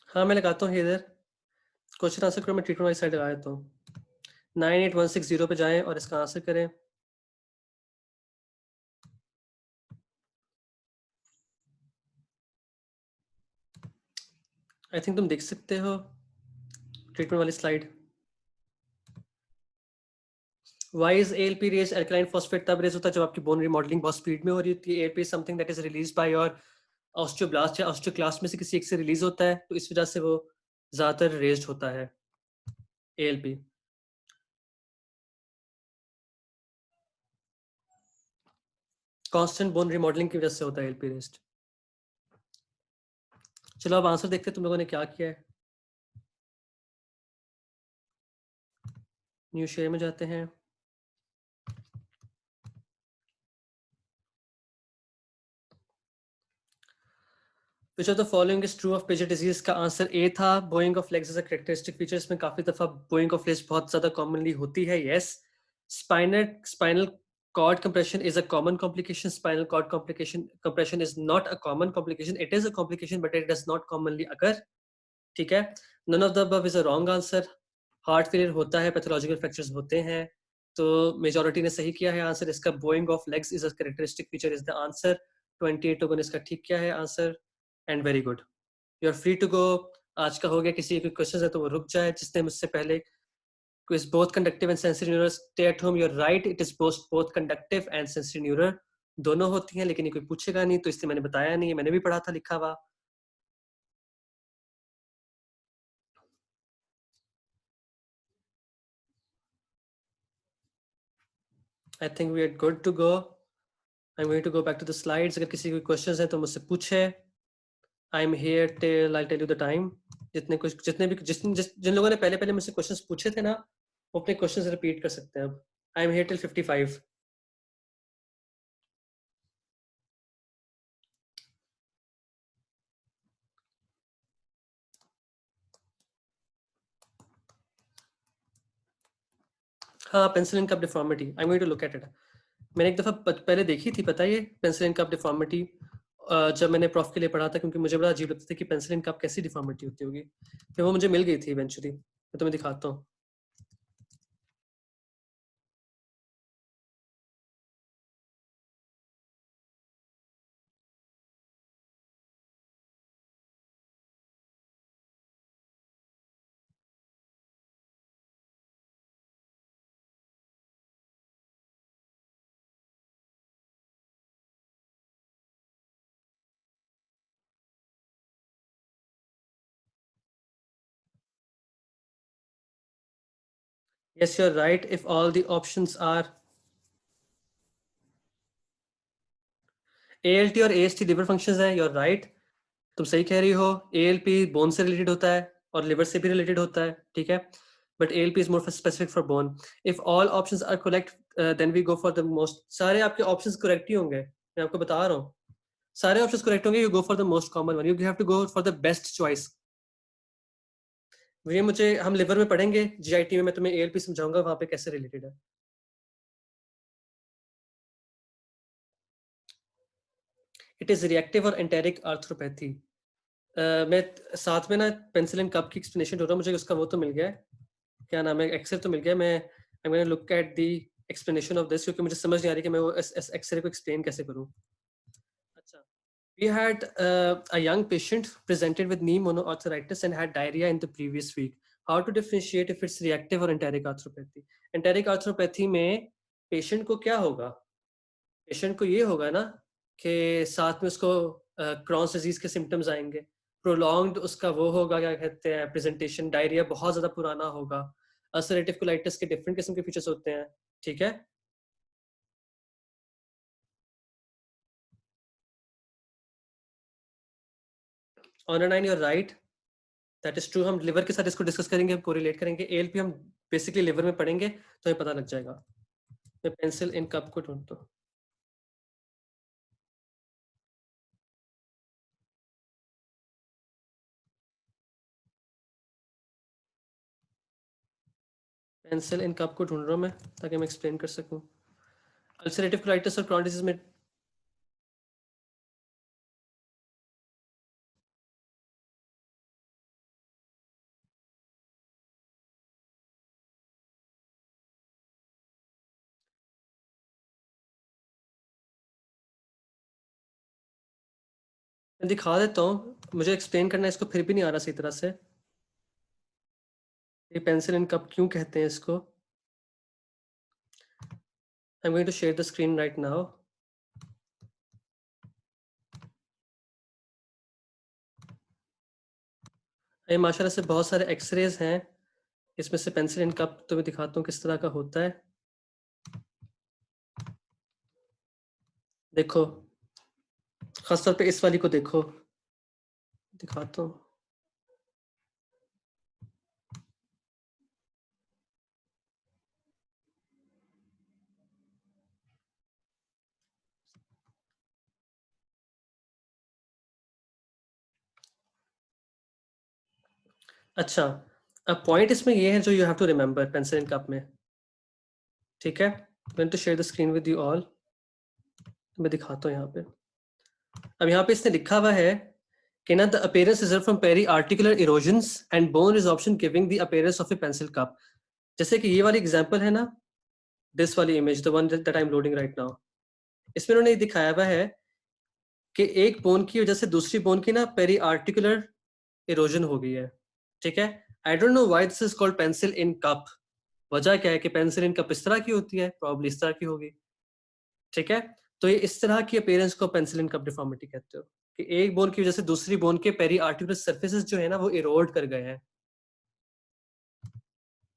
हाँ, मैं लगाता हूँ इधर क्वेश्चन आंसर करो, मैं ट्रीटमेंट वाली साइड लगा देता हूँ। 98160 पे जाएं और इसका आंसर करें। आई थिंक तुम देख सकते हो ट्रीटमेंट वाली slide. Why is ALP raise? Alkaline phosphate तब रेज होता है जब आपकी बोन रिमॉडलिंग बहुत स्पीड में हो रही होती है। ALP something that is release by your osteoblast या ऑस्टियोक्लास्ट में से किसी एक से रिलीज होता है, तो इस वजह से वो ज्यादातर रेज्ड होता है एएलपी। कांस्टेंट बोन रिमॉडलिंग की वजह से होता है एएलपी रेज्ड। चलो अब आंसर देखते हैं तुम लोगों ने क्या किया है। न्यू शेयर में जाते हैं। Which of the following is true of Paget disease? का आंसर ए था। Boeing of legs is a characteristic feature. इसमें काफी दफा बोइंग ऑफ लेग्स बहुत ज्यादा कॉमनली होती है। Yes. Spinal cord compression is a common complication. Spinal cord compression is not a common complication. It is a complication, but it does not commonly occur. ठीक है। None of the above is a wrong answer. Heart failure होता है, पैथोलॉजिकल फ्रैक्चर्स होते हैं, तो मेजॉरिटी ने सही किया है आंसर। इसका bowing of legs is a characteristic feature is the answer. 28 लोगों ने इसका ठीक किया है answer, and very good, you are free to go. आज का हो गया। किसी के क्वेश्चन है तो वो रुक जाए। जिसने मुझसे पहले quiz both conductive and sensory neural, stay at home. You are right, it is both conductive and sensory neural, दोनों होती हैं, लेकिन ये कोई पूछेगा नहीं तो इसलिए मैंने बताया नहीं। मैंने भी पढ़ा था लिखा हुआ। I think we are good to go. I am going to go back to the slides. अगर किसी को क्वेश्चंस है तो मुझसे पूछे। I am here till I tell you the time. जितने भी जिन लोगों ने पहले पहले मुझसे क्वेश्चंस पूछे थे ना, वो अपने क्वेश्चंस रिपीट कर सकते हैं अब। I am here till 55। हाँ, pencil in cup deformity, I am going to look at it. मैंने एक दफा पहले देखी थी, पता है, ये पेंसिलिन कप डिफॉर्मिटी, जब मैंने प्रॉफ के लिए पढ़ा था, क्योंकि मुझे बड़ा अजीब लगता था कि पेंसिलिन कप कैसी डिफॉर्मिटी होती होगी। फिर वो मुझे मिल गई थी इवेंचुअली। मैं तुम्हें दिखाता हूँ। Yes, you're right. If all the options are ALT और AST लिवर फंक्शंस है, you're right, तुम सही कह रही हो। ALP बोन से रिलेटेड होता है और लिवर से भी रिलेटेड होता है, ठीक है, but ALP is more specific for bone. If all options are correct then we go for the most, सारे आपके ऑप्शंस करेक्ट ही होंगे, मैं आपको बता रहा हूँ, सारे ऑप्शंस करेक्ट होंगे, you go for the most common one, you have to go for the best choice. ये मुझे हम लिवर में पढ़ेंगे, GIT में मैं तुम्हें ALP समझाऊंगा वहां पे कैसे रिलेटेड है। इट इज रिएक्टिव और एंटेरिक आर्थ्रोपैथी। मैं साथ में ना पेंसिलिन कप की एक्सप्लेनेशन हो रहा हूँ, मुझे उसका वो तो मिल गया है, क्या नाम है, एक्सेल तो मिल गया, मैं I am gonna look at the explanation of this, क्योंकि मुझे समझ नहीं आ रही कि मैं वो एक्सरे को एक्सप्लेन कैसे करूँ। अच्छा, we had a young patient presented with knee monoarthritis and had diarrhea in the previous week. How to differentiate if it's reactive or enteric arthropathy? Enteric arthropathy में patient को क्या होगा? Patient को ये होगा ना कि साथ में उसको Crohn's disease के symptoms आएंगे, prolonged उसका वो होगा, क्या कहते हैं, presentation, diarrhea बहुत ज़्यादा पुराना होगा, ulcerative colitis के different किस्म के features होते हैं, ठीक है? On a 9, you're right. That is true, हम लिवर के साथ इसको डिस्कस करेंगे, हम कोरिलेट करेंगे। ALP हम बेसिकली लिवर में पढ़ेंगे तो हमें पता लग जाएगा। मैं पेंसिल इन कप को ढूंढता हूँ। पेंसिल इन कप को ढूंढ रहा हूँ मैं, ताकि मैं एक्सप्लेन कर सकूँ। अल्सरेटिव कोलाइटिस और क्रॉन डिजीज में मैं दिखा देता हूँ, मुझे एक्सप्लेन करना है इसको फिर भी नहीं आ रहा सही तरह से। ये पेंसिल इन कप क्यों कहते हैं इसको? I am going to share the screen right now. ये माशाल्लाह से बहुत सारे एक्सरेज हैं, इसमें से पेंसिल इन कप तो मैं दिखाता हूँ किस तरह का होता है। देखो, खासतौर पे इस वाली को देखो, दिखाता हूँ। अच्छा, अब पॉइंट इसमें ये है जो you have to remember pencil in cup में, ठीक है, going to share the screen with you all. मैं दिखाता हूँ यहाँ पे। अब यहाँ पे इसने लिखा हुआ है कि ना the appearance result from peri articular erosions and bone resorption giving the appearance of a pencil cup. जैसे कि ये वाली एग्जांपल है ना, दिस वाली image, the one that I am loading right now, इसमें उन्होंने दिखाया हुआ है कि एक बोन की वजह से दूसरी बोन की ना पेरी आर्टिकुलर इरोजन हो गई है, ठीक है। I don't know why this is called pencil in cup. वजह क्या है कि पेंसिल इन कप इस तरह की होती है, प्रॉब्लम इस तरह की होगी, ठीक है। तो ये इस तरह की अपीयरेंस को पेंसिलिन कप डिफॉर्मिटी कहते हो, कि एक बोन की वजह से दूसरी बोन के पेरी आर्टिकुलर सर्फेसेस जो है ना वो इरोड कर गए हैं,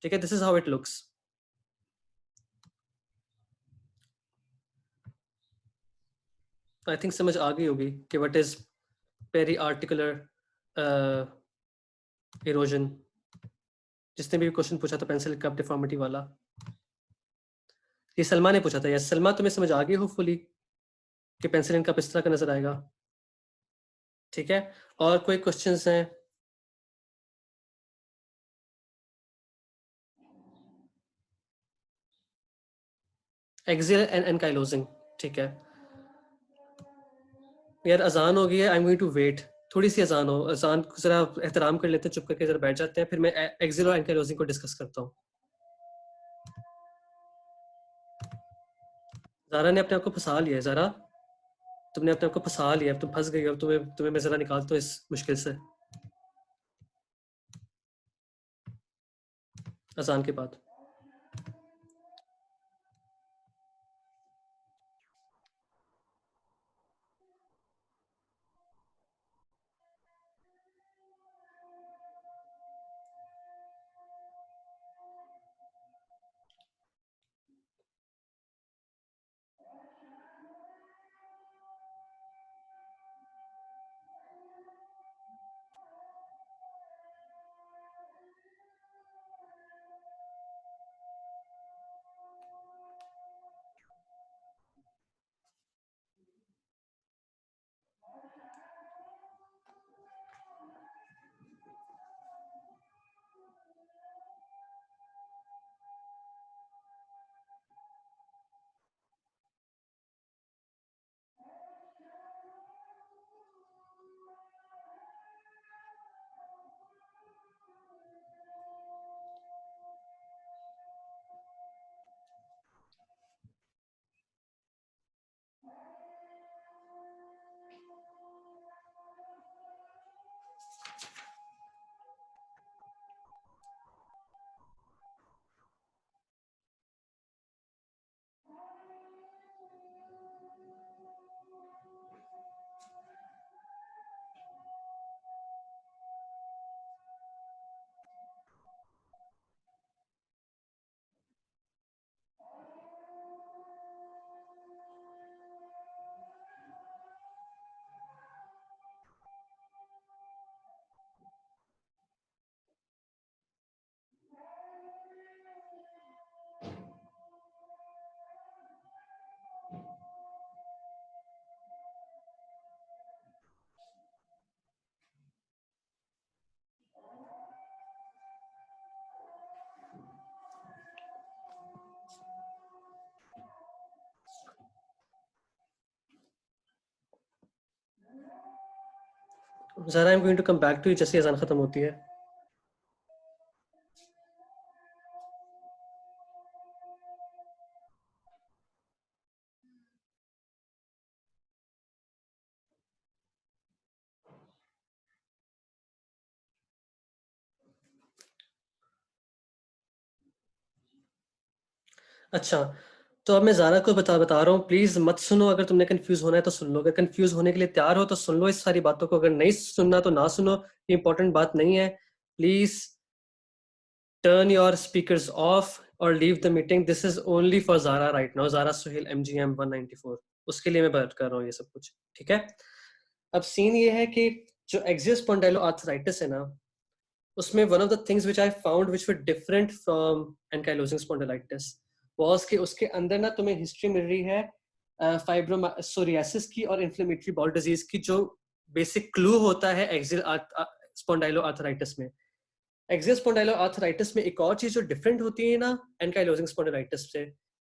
ठीक है। This is how it looks. I think समझ आ गई होगी कि what is peri articular erosion, जिसने भी क्वेश्चन पूछा था पेंसिल कप डिफॉर्मिटी वाला, ये सलमा ने पूछा था। यस सलमा, तुम्हें समझ आ गई होपफुली कि पेंसिलिन कप इस तरह का नजर आएगा, ठीक है। और कोई क्वेश्चंस हैं? एक्सियल एंड एनकाइलोजिंग, ठीक है। यार अजान हो गई है, I am going to wait, थोड़ी सी अजान हो, अजान जरा एहतराम कर लेते हैं, चुप करके जरा बैठ जाते हैं, फिर मैं एक्सिल और एंकाइलोजिंग को डिस्कस करता हूँ। ज़ारा ने अपने आप को फंसा लिया है, ज़ारा तुमने अपने आप को फंसा लिया, तुम फंस गई हो, तुम्हें तुम्हें मैं जरा निकालता हूँ इस मुश्किल से अजान के बाद। ज़रा I am going to come back to you जैसे अज़ान खत्म होती है. अच्छा, तो अब मैं ज़ारा को बता रहा हूँ, प्लीज़ मत सुनो. अगर तुमने कंफ्यूज होना है तो सुन लो, अगर कंफ्यूज होने के लिए तैयार हो तो सुन लो इस सारी बातों को, अगर नहीं सुनना तो ना सुनो, ये इंपॉर्टेंट बात नहीं है. Please turn your speakers off or leave the meeting. This is only for Zara right now. Zara Suhail MGM 194. उसके लिए मैं बात कर रहा हूँ ये सब कुछ, ठीक है. अब सीन ये है कि जो एक्सियल स्पॉन्डाइलोआर्थराइटिस है ना, उसमें one of the things which I found which were different from ankylosing spondylitis was कि उसके अंदर ना तुम्हें हिस्ट्री मिल रही है फाइब्रोसोरियासिस की और इन्फ्लेमेटरी बाउल डिजीज की, जो बेसिक क्लू होता है एक्सियल स्पॉन्डाइलोआर्थराइटिस में. एक्सियल स्पॉन्डाइलोआर्थराइटिस में एक और चीज जो डिफरेंट होती है ना एंकाइलोजिंग स्पॉन्डिलाइटिस से,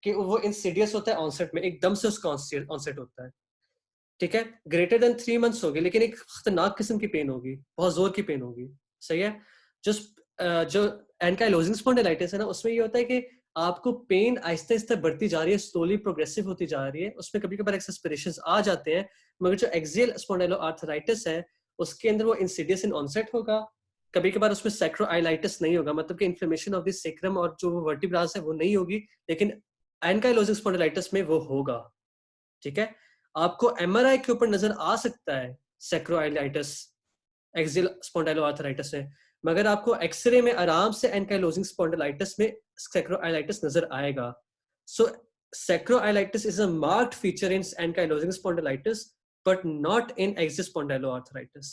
कि वो इंसिडियस होता है ऑनसेट में, एकदम से उसका ऑनसेट होता है, ठीक है. ग्रेटर देन 3 मंथ्स होगी, लेकिन एक खतरनाक किस्म की पेन होगी, बहुत जोर की पेन होगी, सही है. जो जो एंकाइलोजिंग स्पॉन्डिलाइटिस है ना, उसमें ये होता है कि आपको पेन आहिस्ते आहिस्ते बढ़ती जा रही है, स्लोली प्रोग्रेसिव होती जा रही है. उसमें कभी कभार एक्सपेरेशंस आ जाते हैं, मगर जो एक्सियल स्पॉन्डिलोआर्थराइटिस है उसके अंदर वो इंसिडियस इन ऑनसेट होगा. कभी कभार उसमें सैक्रोआइलाइटिस नहीं होगा, मतलब कि इन्फ्लेमेशन ऑफ द सेक्रम और जो वर्टिब्रास है वो नहीं होगी, लेकिन एंकाइलोजिंग स्पॉन्डिलाइटिस में वो होगा, ठीक है. आपको एमआरआई के ऊपर नजर आ सकता है सैक्रोआइलाइटिस एक्सियल स्पॉन्डिलोआर्थराइटिस में, मगर आपको एक्सरे में आराम से एंकाइलोजिंग स्पॉन्डिलाइटिस में सैक्रोआइलाइटिस नजर आएगा. So sacroiliitis is a marked feature in ankylosing spondylitis but not in axial spondyloarthritis.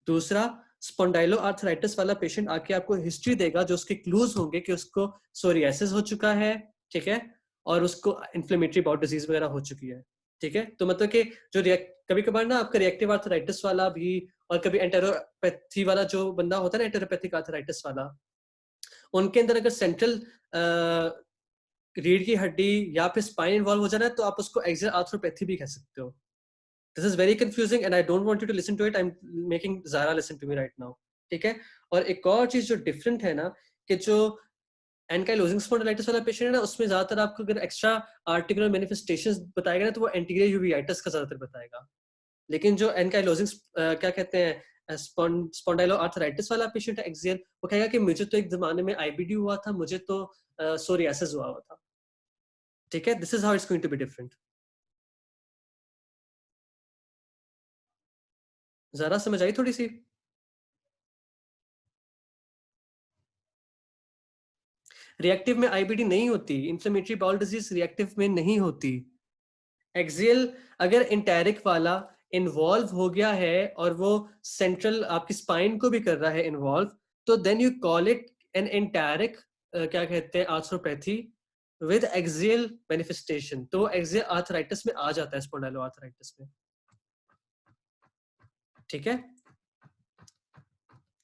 दूसरा, स्पॉन्डाइलो आर्थराइटिस वाला पेशेंट आके आपको हिस्ट्री देगा जो उसके क्लूज होंगे कि उसको सोरियासिस हो चुका है, ठीक है, और उसको इन्फ्लेमेटरी बाउल डिजीज वगैरह हो चुकी है, ठीक है. तो मतलब कि जो कभी कभार ना आपका रिएक्टिव आर्थराइटिस वाला भी, और कभी एंटेरोपैथी वाला जो बंदा होता है ना, एंटेरोपैथिक आर्थराइटिस वाला, उनके अंदर अगर सेंट्रल रीढ़ की हड्डी या फिर स्पाइन इन्वॉल्व हो जाना है तो आप उसको एक्सियल आर्थरोपैथी भी कह सकते हो. This is very confusing and I don't want you to listen to it. I'm making Zara listen to me right now. ठीक है. और एक और चीज जो डिफरेंट है ना, कि जो एंकाइलोजिंग स्पॉन्डिलाइटिस वाला पेशेंट है ना, उसमें ज्यादातर आपको अगर एक्स्ट्रा आर्टिकुलर मैनिफेस्टेशंस बताएगा ना तो वो एंटीरियर यूवेइटिस का ज्यादातर बताएगा. लेकिन जो एंकाइलोजिंग क्या कहते हैं स्पॉन्डाइलो आर्थराइटिस वाला पेशेंट है एक्सियल, वो कहेगा कि मुझे तो एक जमाने में आईबीडी हुआ था, मुझे तो सोरियासिस हुआ था, ठीक है. This is how it's going to be different. जरा समझ आई थोड़ी सी. रिएक्टिव में आईबीडी नहीं होती, इन्फ्लेमेटरी बाउल डिजीज रिएक्टिव में नहीं होती. एक्सियल अगर इंटेरिक वाला इन्वॉल्व हो गया है और वो सेंट्रल आपकी स्पाइन को भी कर रहा है इन्वॉल्व, तो then you call it an enteric क्या कहते हैं आर्थरोपैथी विद एक्सियल मैनिफेस्टेशन. तो एक्सियल आर्थराइटिस में आ जाता है स्पॉन्डाइलो आर्थराइटिस में, ठीक है.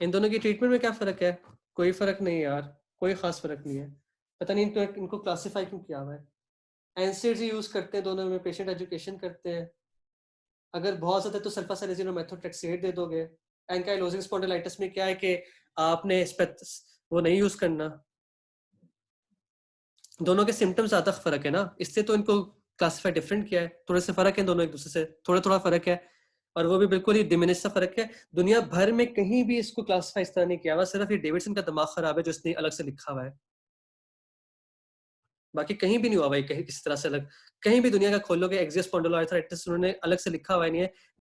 इन दोनों की ट्रीटमेंट में क्या फर्क है? कोई फर्क नहीं यार, कोई खास फर्क नहीं है. पता नहीं इनको क्लासिफाई क्यों किया हुआ है. एनसेड्स यूज करते हैं दोनों में, पेशेंट एजुकेशन करते हैं. अगर बहुत ज्यादा तो सल्फासालिजिन और मेथोट्रेक्सेट दे दोगे. एंकाइलोजिंग स्पॉन्डिलाइटिस में क्या है कि आपने वो नहीं यूज करना. दोनों के सिम्टम्स ज्यादा फर्क है ना, इससे तो इनको क्लासिफाई डिफरेंट किया है. थोड़े से फर्क है दोनों एक दूसरे से, थोड़ा थोड़ा फर्क है, और वो भी बिल्कुल ही डिमिनिश सा फर्क है. दुनिया भर में कहीं भी इसको क्लासिफाई इस तरह नहीं किया हुआ, सिर्फ ये डेविडसन का दिमाग खराब है जो इसने अलग से लिखा हुआ है. बाकी कहीं भी नहीं हुआ भाई, कहीं इस तरह से अलग. कहीं भी दुनिया का खोलोगे एक्सियल स्पॉन्डिलोआर्थराइटिस उन्होंने अलग से लिखा हुआ नहीं है.